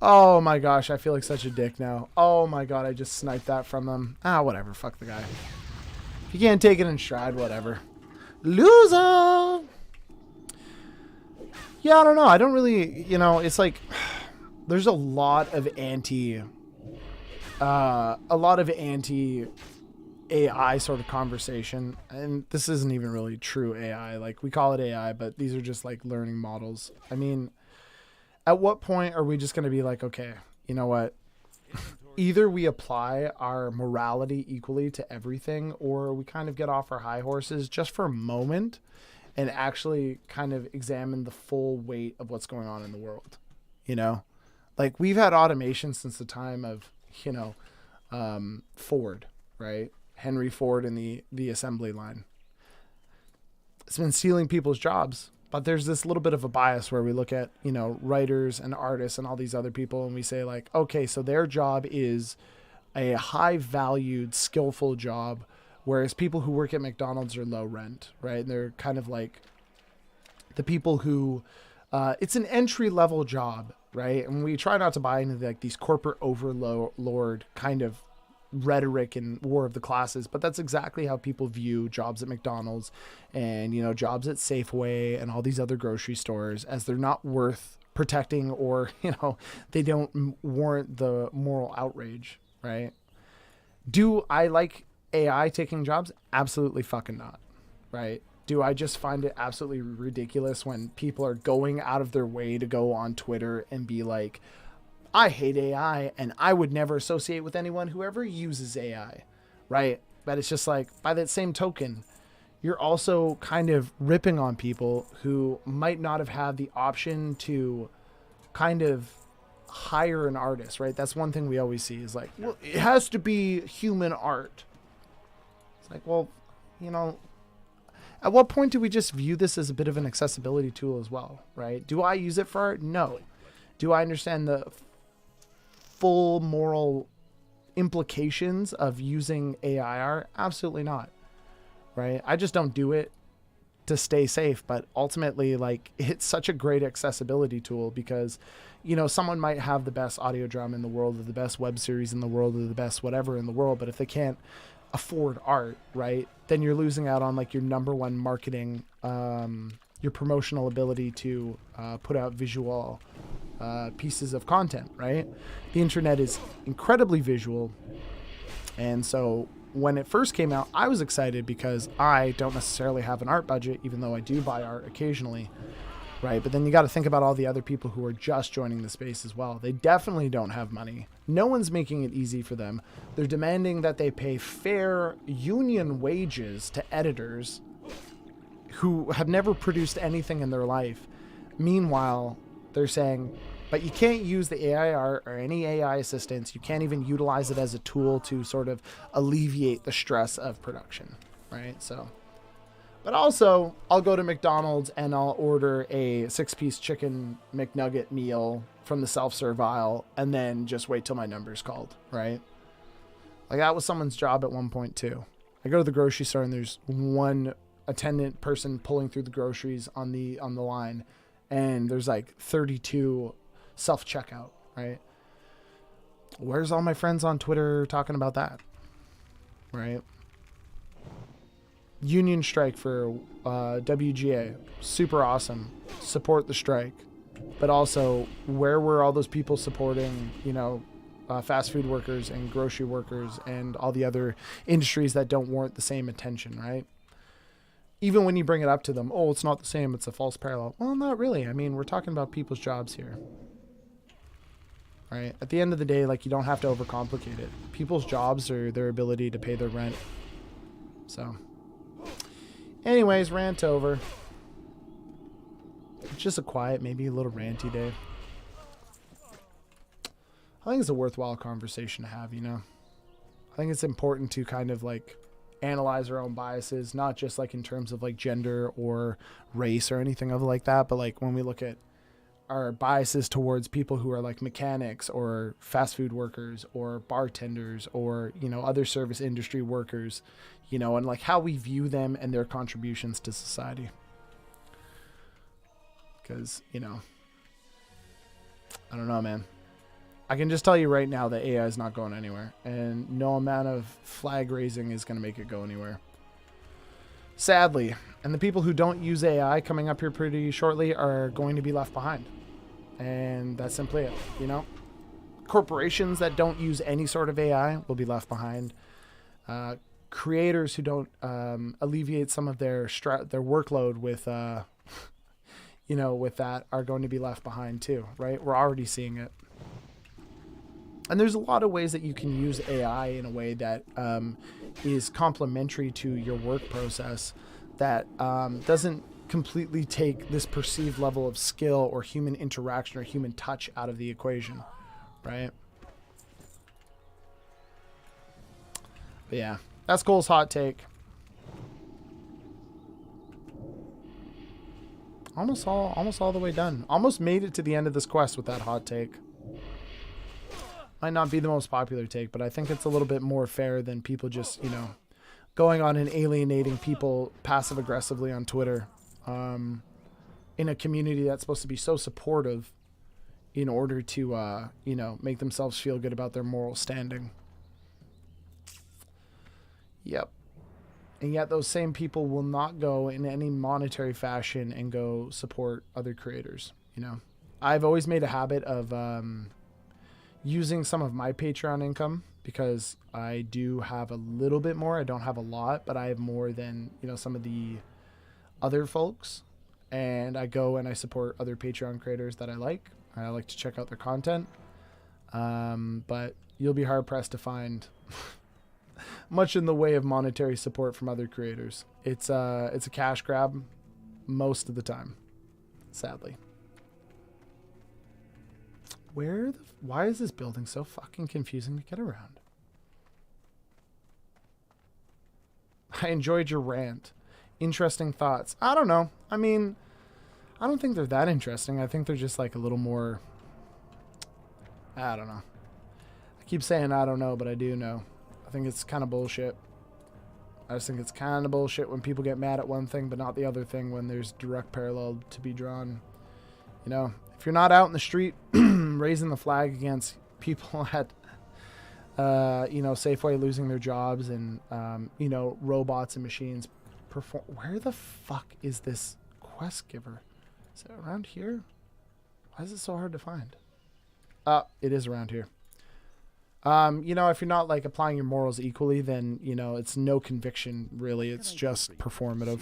Oh my gosh, I feel like such a dick now. Oh my god, I just sniped that from them. Ah, whatever. Fuck the guy. If you can't take it in stride, whatever. Loser! Yeah, I don't know. I don't really, it's like there's a lot of anti AI sort of conversation, and this isn't even really true AI. Like, we call it AI, but these are just like learning models. I mean, at what point are we just going to be like, okay, you know what? Either we apply our morality equally to everything, or we kind of get off our high horses just for a moment and actually kind of examine the full weight of what's going on in the world. Like, we've had automation since the time of, Ford, right? Henry Ford in the assembly line. It's been stealing people's jobs, but there's this little bit of a bias where we look at, writers and artists and all these other people, and we say like, okay, so their job is a high valued, skillful job, whereas people who work at McDonald's are low rent, right? And they're kind of like the people who, it's an entry level job, right? And we try not to buy into like these corporate overlord kind of rhetoric and war of the classes, but that's exactly how people view jobs at McDonald's and, jobs at Safeway and all these other grocery stores, as they're not worth protecting, or, they don't warrant the moral outrage, right? Do I like AI taking jobs? Absolutely fucking not, right? Do I just find it absolutely ridiculous when people are going out of their way to go on Twitter and be like, I hate AI and I would never associate with anyone who ever uses AI, right? But it's just like, by that same token, you're also kind of ripping on people who might not have had the option to kind of hire an artist, right? That's one thing we always see is like, well, it has to be human art. It's like, well, at what point do we just view this as a bit of an accessibility tool as well, right? Do I use it for art? No. Do I understand the full moral implications of using AI art? Absolutely not, right? I just don't do it to stay safe, but ultimately, like, it's such a great accessibility tool because, someone might have the best audio drama in the world, or the best web series in the world, or the best whatever in the world, but if they can't afford art, right, then you're losing out on like your number one marketing, your promotional ability to put out visual pieces of content, right? The internet is incredibly visual. And so when it first came out, I was excited because I don't necessarily have an art budget, even though I do buy art occasionally, right? But then you got to think about all the other people who are just joining the space as well. They definitely don't have money. No one's making it easy for them. They're demanding that they pay fair union wages to editors who have never produced anything in their life. Meanwhile, they're saying, but you can't use the AI art or any AI assistance. You can't even utilize it as a tool to sort of alleviate the stress of production, right? So, but also, I'll go to McDonald's and I'll order a 6-piece chicken McNugget meal from the self-serve aisle and then just wait till my number's called, right? Like, that was someone's job at one point too. I go to the grocery store and there's one attendant person pulling through the groceries on the line, and there's like 32 self-checkout, right? Where's all my friends on Twitter talking about that, right? Union strike for WGA, super awesome. Support the strike. But also, where were all those people supporting, fast food workers and grocery workers and all the other industries that don't warrant the same attention, right? Even when you bring it up to them, oh, it's not the same, it's a false parallel. Well, not really. I mean, we're talking about people's jobs here. Right? At the end of the day, like, you don't have to overcomplicate it. People's jobs are their ability to pay their rent. So, anyways, rant over. It's just a quiet, maybe a little ranty day. I think it's a worthwhile conversation to have, I think it's important to kind of like analyze our own biases, not just like in terms of like gender or race or anything of like that, but like when we look at our biases towards people who are like mechanics or fast food workers or bartenders or, you know, other service industry workers, you know, and like how we view them and their contributions to society. Because, you know, I don't know, man. I can just tell you right now that AI is not going anywhere, and no amount of flag raising is going to make it go anywhere. Sadly. And the people who don't use AI coming up here pretty shortly are going to be left behind. And that's simply it, you know? Corporations that don't use any sort of AI will be left behind. Creators who don't alleviate some of their workload with, you know, with that are going to be left behind too, right? We're already seeing it. And there's a lot of ways that you can use AI in a way that is complementary to your work process that doesn't completely take this perceived level of skill or human interaction or human touch out of the equation, right? But yeah, that's Cole's hot take. Almost all the way done. Almost made it to the end of this quest with that hot take. Might not be the most popular take, but I think it's a little bit more fair than people just, you know, going on and alienating people passive aggressively on Twitter in a community that's supposed to be so supportive in order to, you know, make themselves feel good about their moral standing. Yep. And yet those same people will not go in any monetary fashion and go support other creators, you know. I've always made a habit of using some of my Patreon income because I do have a little bit more. I don't have a lot, but I have more than, you know, some of the other folks. And I go and I support other Patreon creators that I like. I like to check out their content. But you'll be hard pressed to find much in the way of monetary support from other creators. It's a cash grab most of the time, sadly. Why is this building so fucking confusing to get around? I enjoyed your rant. Interesting thoughts. I don't know. I mean, I don't think they're that interesting. I think they're just like a little more, I don't know. I keep saying I don't know, but I do know. I think it's kind of bullshit. I just think it's kind of bullshit when people get mad at one thing but not the other thing when there's direct parallel to be drawn. You know, if you're not out in the street raising the flag against people at, you know, Safeway losing their jobs and, you know, robots and machines perform. Where the fuck is this quest giver? Is it around here? Why is it so hard to find? It is around here. You know, if you're not like applying your morals equally, then, you know, it's no conviction really. It's just performative.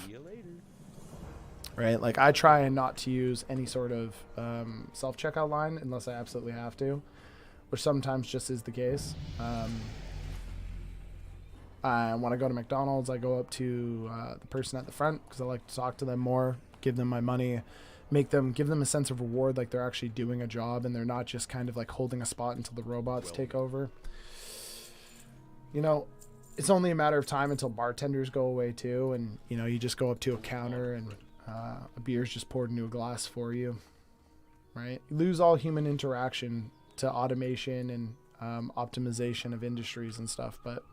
Right? Like I try and not to use any sort of self-checkout line unless I absolutely have to, which sometimes just is the case. When I go to McDonald's, I go up to the person at the front because I like to talk to them more, give them my money, give them a sense of reward, like they're actually doing a job and they're not just kind of like holding a spot until the robots take over. You know, it's only a matter of time until bartenders go away too, and you know, you just go up to a counter and a beer's just poured into a glass for you, right? You lose all human interaction to automation and optimization of industries and stuff, but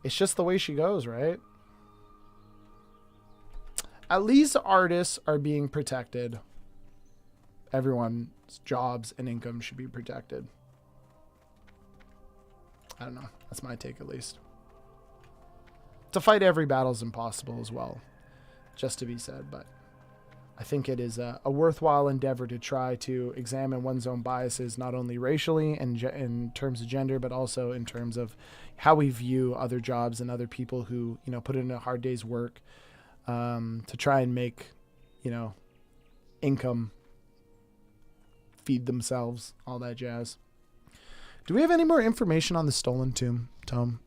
it's just the way she goes, right? At least artists are being protected. Everyone's jobs and income should be protected. I don't know. That's my take, at least. To fight every battle is impossible as well, just to be said, but I think it is a worthwhile endeavor to try to examine one's own biases, not only racially and in terms of gender, but also in terms of how we view other jobs and other people who, you know, put in a hard day's work to try and make, you know, income, feed themselves, all that jazz. Do we have any more information on the stolen tomb, Tom?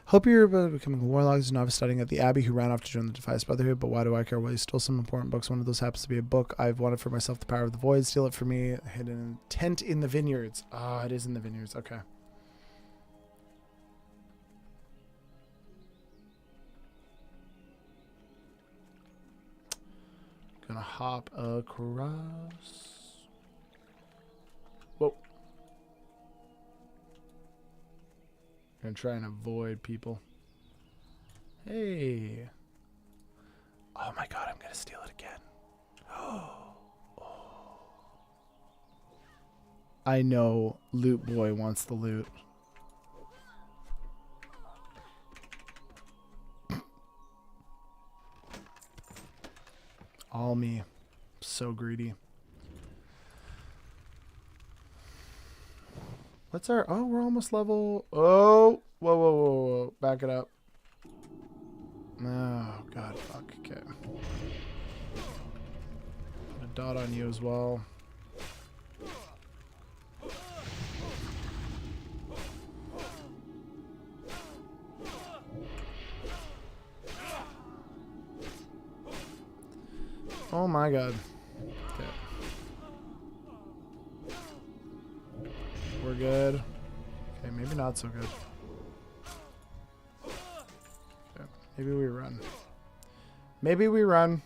Hope you're becoming a warlock as a novice studying at the Abbey who ran off to join the Defias Brotherhood, but why do I care? Well, he stole some important books. One of those happens to be a book I've wanted for myself, The Power of the Void. Steal it for me. Hidden tent in the vineyards. Ah, it is in the vineyards. Okay. Good gonna hop across. Whoa. Gonna try and avoid people. Hey. Oh my god, I'm gonna steal it again. Oh. I know Loot Boy wants the loot. All me. So greedy. What's our... Oh, we're almost level... Oh! Whoa, whoa, whoa, whoa. Back it up. Oh, God. Fuck. Okay. Put a dot on you as well. Oh my god. Okay. We're good. Okay, maybe not so good. Okay, maybe we run. Maybe we run.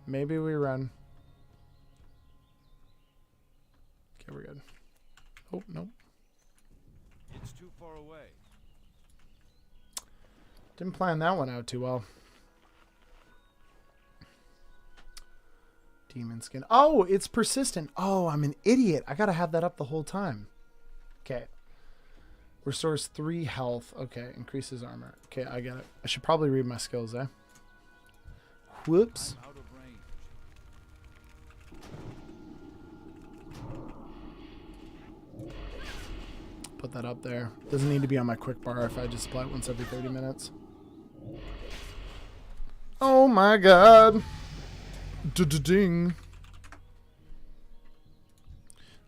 Maybe we run. Okay, we're good. Oh, nope. It's too far away. Didn't plan that one out too well. Demon skin. Oh, it's persistent. Oh, I'm an idiot. I gotta have that up the whole time. Okay. Restores 3 health. Okay, increases armor. Okay, I get it. I should probably read my skills, eh? Whoops. I'm out of range. Put that up there. Doesn't need to be on my quick bar if I just apply it once every 30 minutes. Oh my god. Ding.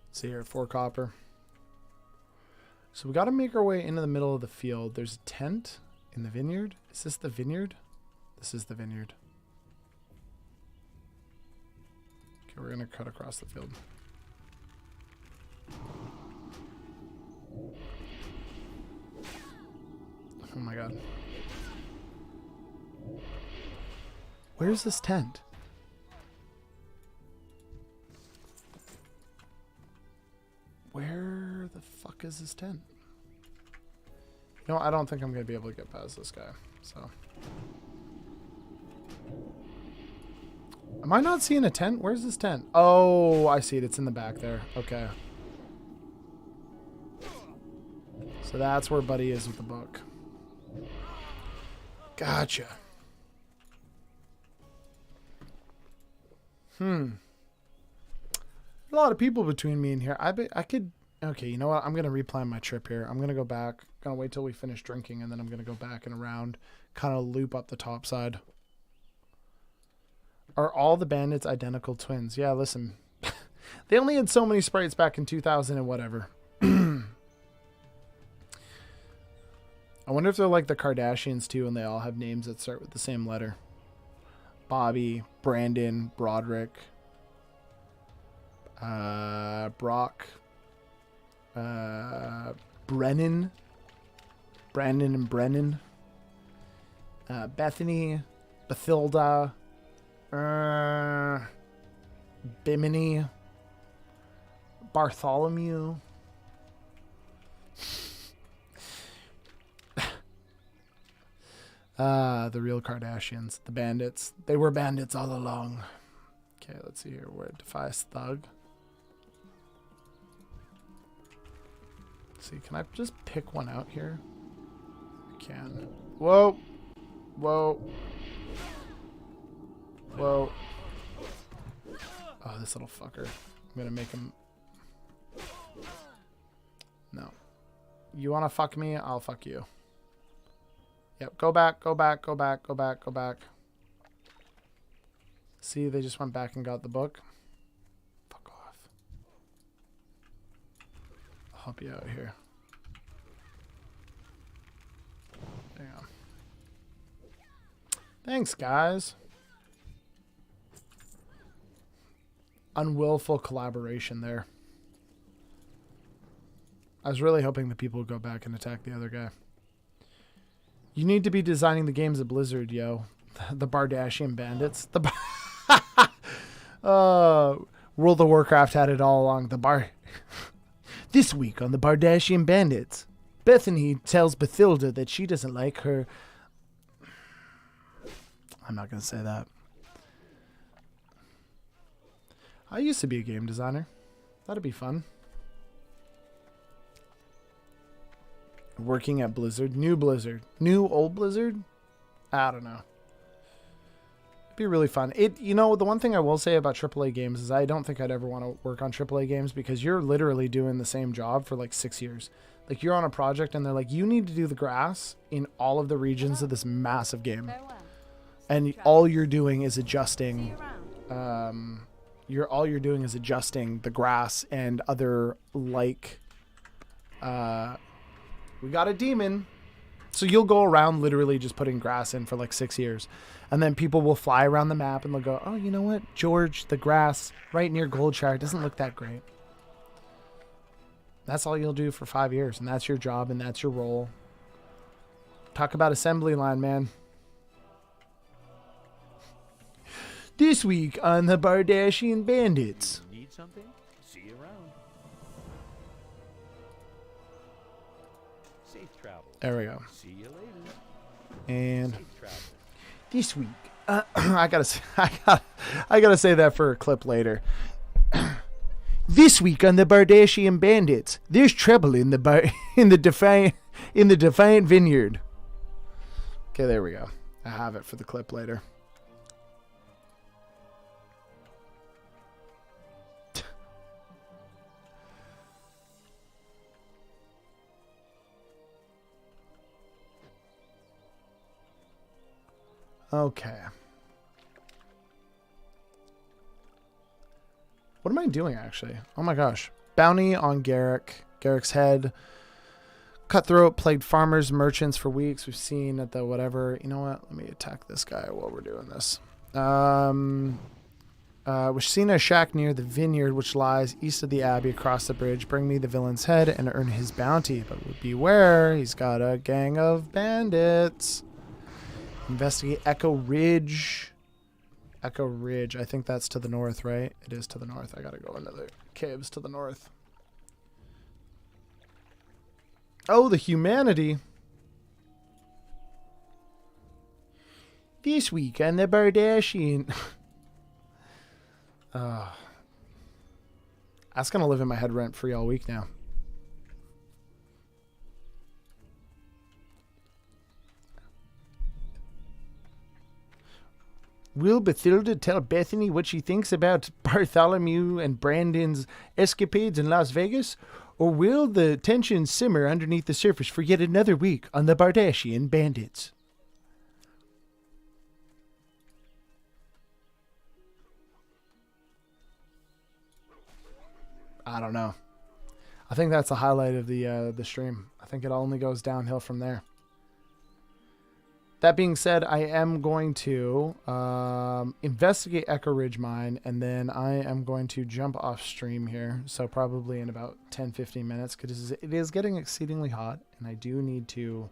Let's see here, 4 copper. So we got to make our way into the middle of the field. There's a tent in the vineyard. Is this the vineyard? This is the vineyard. Okay, we're going to cut across the field. Oh my god. Where's this tent? Where the fuck is this tent? You know, I don't think I'm going to be able to get past this guy, so. Am I not seeing a tent? Where's this tent? Oh, I see it. It's in the back there. Okay. So that's where Buddy is with the book. Gotcha. A lot of people between me and here. I could... Okay, you know what? I'm going to replan my trip here. I'm going to go back. Going to wait till we finish drinking, and then I'm going to go back and around. Kind of loop up the top side. Are all the bandits identical twins? Yeah, listen. They only had so many sprites back in 2000 and whatever. I wonder if they're like the Kardashians too, and they all have names that start with the same letter. Bobby, Brandon, Broderick, Brock, Brennan, Brandon and Brennan, Bethany, Bathilda, Bimini, Bartholomew. The real Kardashians, the bandits. They were bandits all along. Okay, let's see here. We're at Defias Thug. Let's see, can I just pick one out here? I can. Whoa. Whoa. Whoa. Oh, this little fucker. I'm gonna make him... No. You wanna fuck me? I'll fuck you. Yep, go back, go back, go back, go back, go back. See, they just went back and got the book. Fuck off. I'll help you out here. There you go. Thanks, guys. Unwillful collaboration there. I was really hoping that people would go back and attack the other guy. You need to be designing the games at Blizzard, yo. The Bardashian bandits. World of Warcraft had it all along. This week on the Bardashian Bandits, Bethany tells Bathilda that she doesn't like her. I'm not going to say that. I used to be a game designer. That'd be fun. Working at Blizzard. New Blizzard. New old Blizzard? I don't know. It'd be really fun. You know, the one thing I will say about AAA games is I don't think I'd ever want to work on AAA games because you're literally doing the same job for like 6 years. Like you're on a project and they're like, you need to do the grass in all of the regions of this massive game. Farewell. And all you're doing is adjusting, See you around. all you're doing is adjusting the grass and other like, we got a demon. So you'll go around literally just putting grass in for like 6 years. And then people will fly around the map and they'll go, oh, you know what? George, the grass right near Goldshire doesn't look that great. That's all you'll do for 5 years. And that's your job and that's your role. Talk about assembly line, man. This week on the Bardashian Bandits. Need something? See you around. Safe travel. There we go. See you later. And Safe travel. this week, I gotta say that for a clip later. This week on the Bardashian Bandits, there's trouble in the Defiant Vineyard. Okay, there we go. I have it for the clip later. Okay. What am I doing, actually? Oh my gosh. Bounty on Garrick. Garrick's head. Cutthroat plagued farmers, merchants for weeks. We've seen at the whatever. You know what? Let me attack this guy while we're doing this. We've seen a shack near the vineyard, which lies east of the abbey across the bridge. Bring me the villain's head and earn his bounty. But beware, he's got a gang of bandits. Investigate Echo Ridge. Echo Ridge. I think that's to the north, right? It is to the north. I gotta go into the caves to the north. Oh, the humanity. This week on the Bardashian. That's gonna live in my head rent free all week now. Will Bathilda tell Bethany what she thinks about Bartholomew and Brandon's escapades in Las Vegas? Or will the tension simmer underneath the surface for yet another week on the Bardashian Bandits? I don't know. I think that's the highlight of the stream. I think it only goes downhill from there. That being said, I am going to investigate Echo Ridge Mine, and then I am going to jump off stream here. So probably in about 10-15 minutes, because it is getting exceedingly hot, and I do need to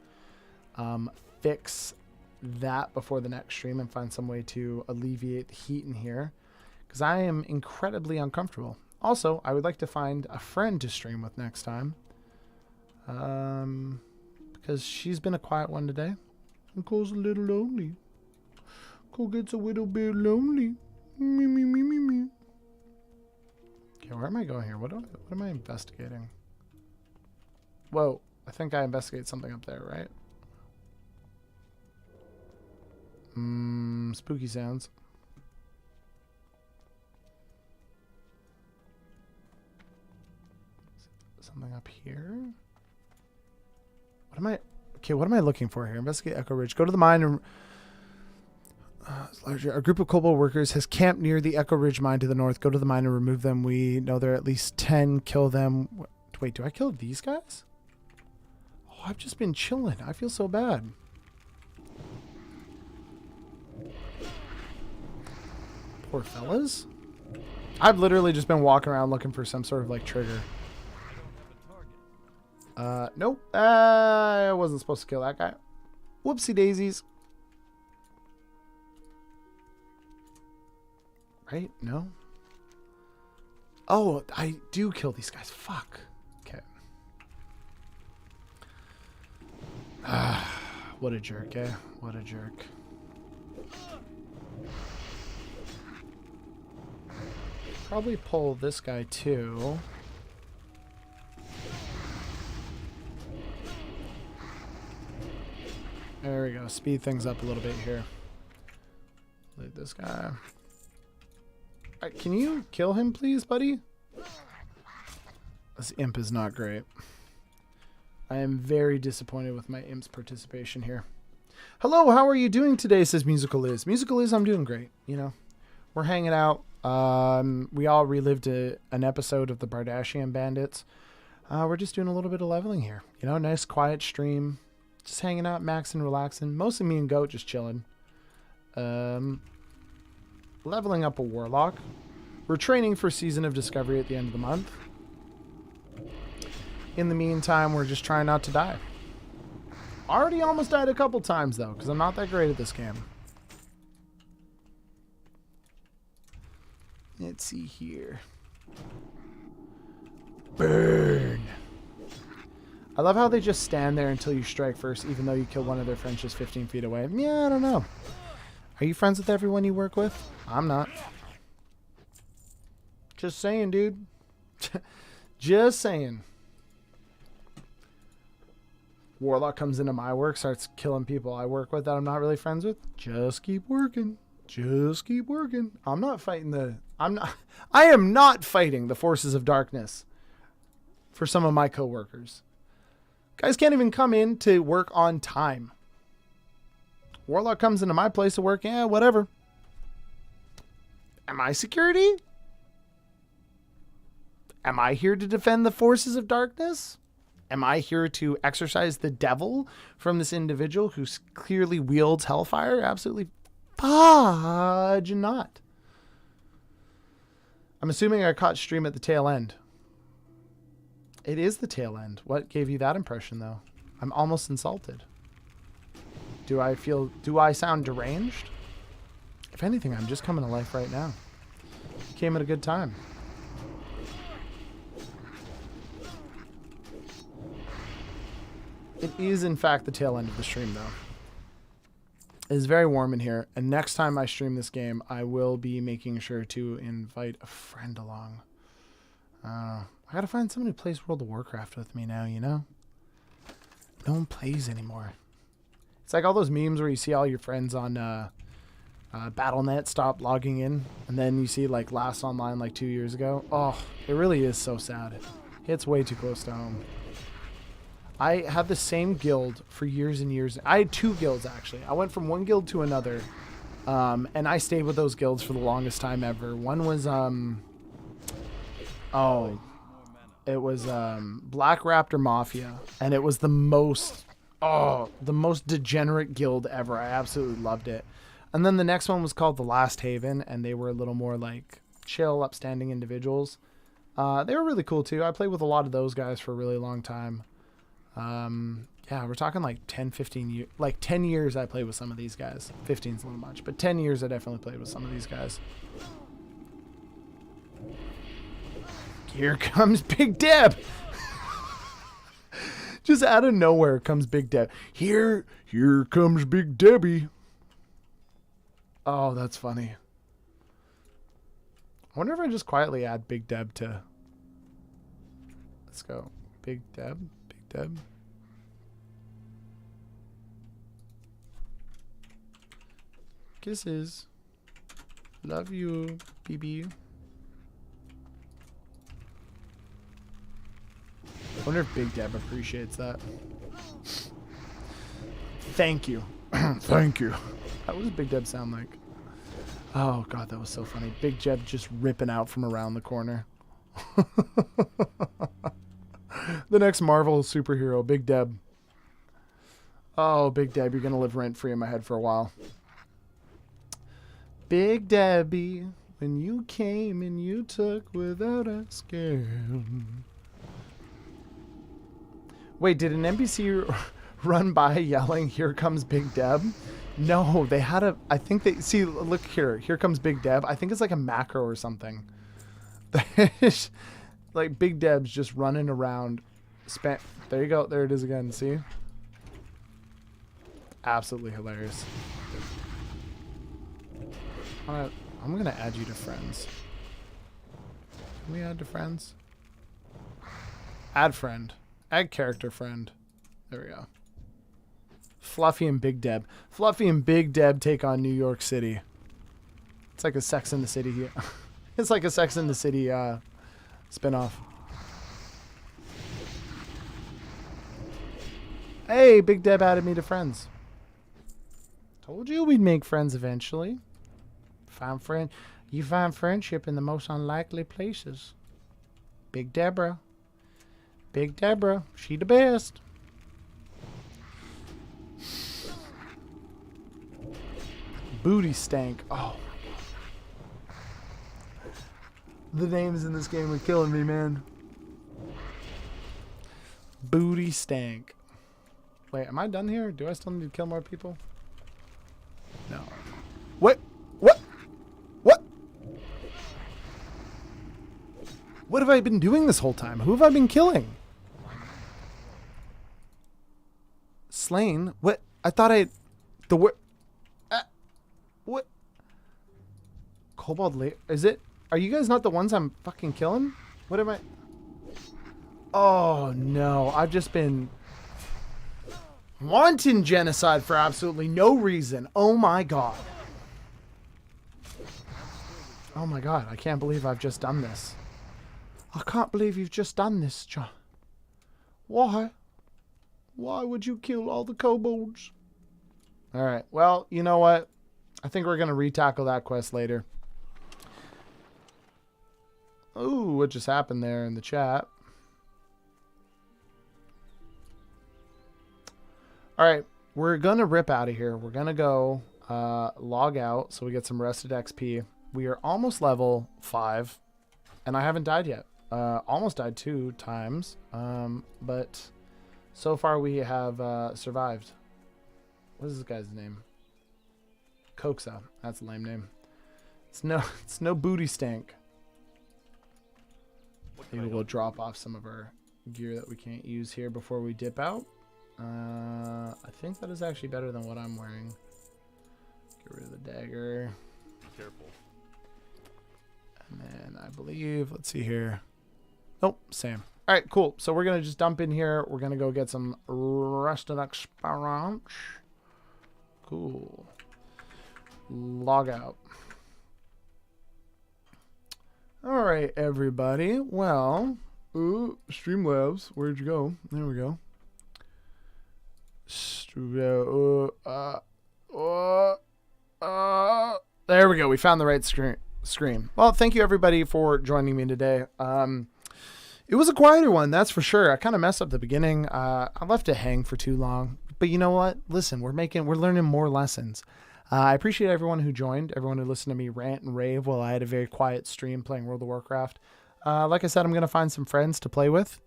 fix that before the next stream and find some way to alleviate the heat in here, because I am incredibly uncomfortable. Also, I would like to find a friend to stream with next time, because she's been a quiet one today. And Cole's a little lonely. Cole gets a little bit lonely. Me, me, me, me, me. Okay, where am I going here? What am I investigating? Whoa, I think I investigate something up there, right? Spooky sounds. Something up here? What am I... Okay, what am I looking for here? Investigate Echo Ridge. Go to the mine and... a group of Kobold workers has camped near the Echo Ridge mine to the north. Go to the mine and remove them. We know there are at least 10. Kill them. Wait, do I kill these guys? Oh, I've just been chilling. I feel so bad. Poor fellas. I've literally just been walking around looking for some sort of like trigger. Nope. I wasn't supposed to kill that guy. Whoopsie daisies. Right? No? Oh, I do kill these guys. Fuck. Okay. What a jerk, eh? What a jerk. Probably pull this guy too. There we go. Speed things up a little bit here. Leave this guy. Can you kill him, please, buddy? This imp is not great. I am very disappointed with my imp's participation here. Hello, how are you doing today, says Musical Liz. Musical Liz, I'm doing great. You know, we're hanging out. We all relived an episode of the Bardashian Bandits. We're just doing a little bit of leveling here. You know, nice quiet stream. Just hanging out, maxing, relaxing. Mostly me and Goat just chilling. Leveling up a Warlock. We're training for Season of Discovery at the end of the month. In the meantime, we're just trying not to die. Already almost died a couple times, though, because I'm not that great at this game. Let's see here. Burn. I love how they just stand there until you strike first, even though you kill one of their friends just 15 feet away. Yeah, I don't know. Are you friends with everyone you work with? I'm not. Just saying, dude. Just saying. Warlock comes into my work, starts killing people I work with that I'm not really friends with. Just keep working. Just keep working. I am not fighting the forces of darkness for some of my coworkers. Guys can't even come in to work on time. Warlock comes into my place of work. Yeah, whatever. Am I security? Am I here to defend the forces of darkness? Am I here to exorcise the devil from this individual who clearly wields hellfire? Absolutely fudge not. I'm assuming I caught stream at the tail end. It is the tail end. What gave you that impression, though? I'm almost insulted. Do I sound deranged? If anything, I'm just coming to life right now. Came at a good time. It is, in fact, the tail end of the stream, though. It is very warm in here, and next time I stream this game, I will be making sure to invite a friend along. I gotta find someone who plays World of Warcraft with me now, you know? No one plays anymore. It's like all those memes where you see all your friends on Battle.net stop logging in, and then you see like last online like 2 years ago. Oh, it really is so sad. It's way too close to home. I had the same guild for years and years. I had 2 guilds, actually. I went from one guild to another, and I stayed with those guilds for the longest time ever. One was, it was Black Raptor Mafia, and it was the most degenerate guild ever. I absolutely loved it. And then the next one was called The Last Haven, and they were a little more like chill, upstanding individuals. They were really cool too. I played with a lot of those guys for a really long time. Yeah, we're talking like 10, 15 years. Like 10 years I played with some of these guys. 15's a little much, but 10 years I definitely played with some of these guys. Here comes Big Deb. Just out of nowhere comes Big Deb. Here comes Big Debbie. Oh, that's funny. I wonder if I just quietly add Big Deb to... Let's go. Big Deb. Big Deb. Kisses. Love you, BB. I wonder if Big Deb appreciates that. Thank you. Thank you. What does Big Deb sound like? Oh, God, that was so funny. Big Deb just ripping out from around the corner. The next Marvel superhero, Big Deb. Oh, Big Deb, you're going to live rent-free in my head for a while. Big Debbie, when you came and you took without asking. Wait, did an NPC run by yelling, "Here comes Big Deb"? No, they had a... I think they... See, look here. Here comes Big Deb. I think it's like a macro or something. Like Big Deb's just running around. There you go. There it is again. See? Absolutely hilarious. I'm gonna add you to friends. Can we add to friends? Add friend. Add character friend. There we go. Fluffy and Big Deb. Fluffy and Big Deb take on New York City. It's like a Sex in the City here. It's like a Sex in the City spinoff. Hey, Big Deb added me to friends. Told you we'd make friends eventually. You find friendship in the most unlikely places. Big Deborah. Big Deborah. She the best. Booty Stank. Oh. The names in this game are killing me, man. Booty Stank. Wait, am I done here? Do I still need to kill more people? No. What? What? What? What have I been doing this whole time? Who have I been killing? Slain? What? I thought the word. What? Cobalt late? Is it? Are you guys not the ones I'm fucking killing? What am I? Oh no! I've just been wanton genocide for absolutely no reason. Oh my god! Oh my god! I can't believe I've just done this. I can't believe you've just done this, John. Why? Why would you kill all the kobolds? All right. Well, you know what? I think we're gonna retackle that quest later. Ooh, what just happened there in the chat? All right, we're gonna rip out of here. We're gonna go log out so we get some rested XP. We are almost level 5, and I haven't died yet. Almost died 2 times, but so far we have survived. What is this guy's name? Coxa. That's a lame name. It's no Booty Stank. Maybe we'll drop off some of our gear that we can't use here before we dip out. I think that is actually better than what I'm wearing. Get rid of the dagger. Be careful. And then I believe, let's see here. Nope, same. All right, cool. So we're going to just dump in here. We're going to go get some rested experience. Cool. Log out. All right, everybody. Well, ooh, Streamlabs, where'd you go? There we go. There we go. We found the right screen. Well, thank you everybody for joining me today. It was a quieter one, that's for sure. I kind of messed up the beginning. I left it hang for too long. But you know what? Listen, we're learning more lessons. I appreciate everyone who joined, everyone who listened to me rant and rave while I had a very quiet stream playing World of Warcraft. Like I said, I'm going to find some friends to play with.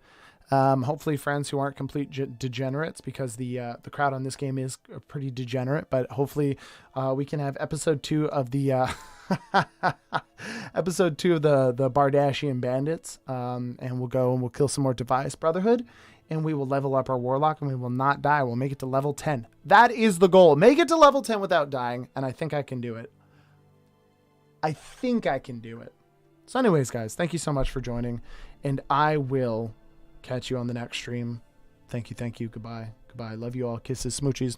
Hopefully friends who aren't complete degenerates, because the crowd on this game is pretty degenerate. But hopefully we can have episode 2 of the episode 2 of the Bardashian Bandits, and we'll go and we'll kill some more Device Brotherhood, and we will level up our Warlock, and we will not die. We'll make it to level 10. That is the goal. Make it to level 10 without dying, and I think I can do it. I think I can do it. So anyways, guys, thank you so much for joining, and I will catch you on the next stream. Thank you. Goodbye. Love you all. Kisses, smoochies.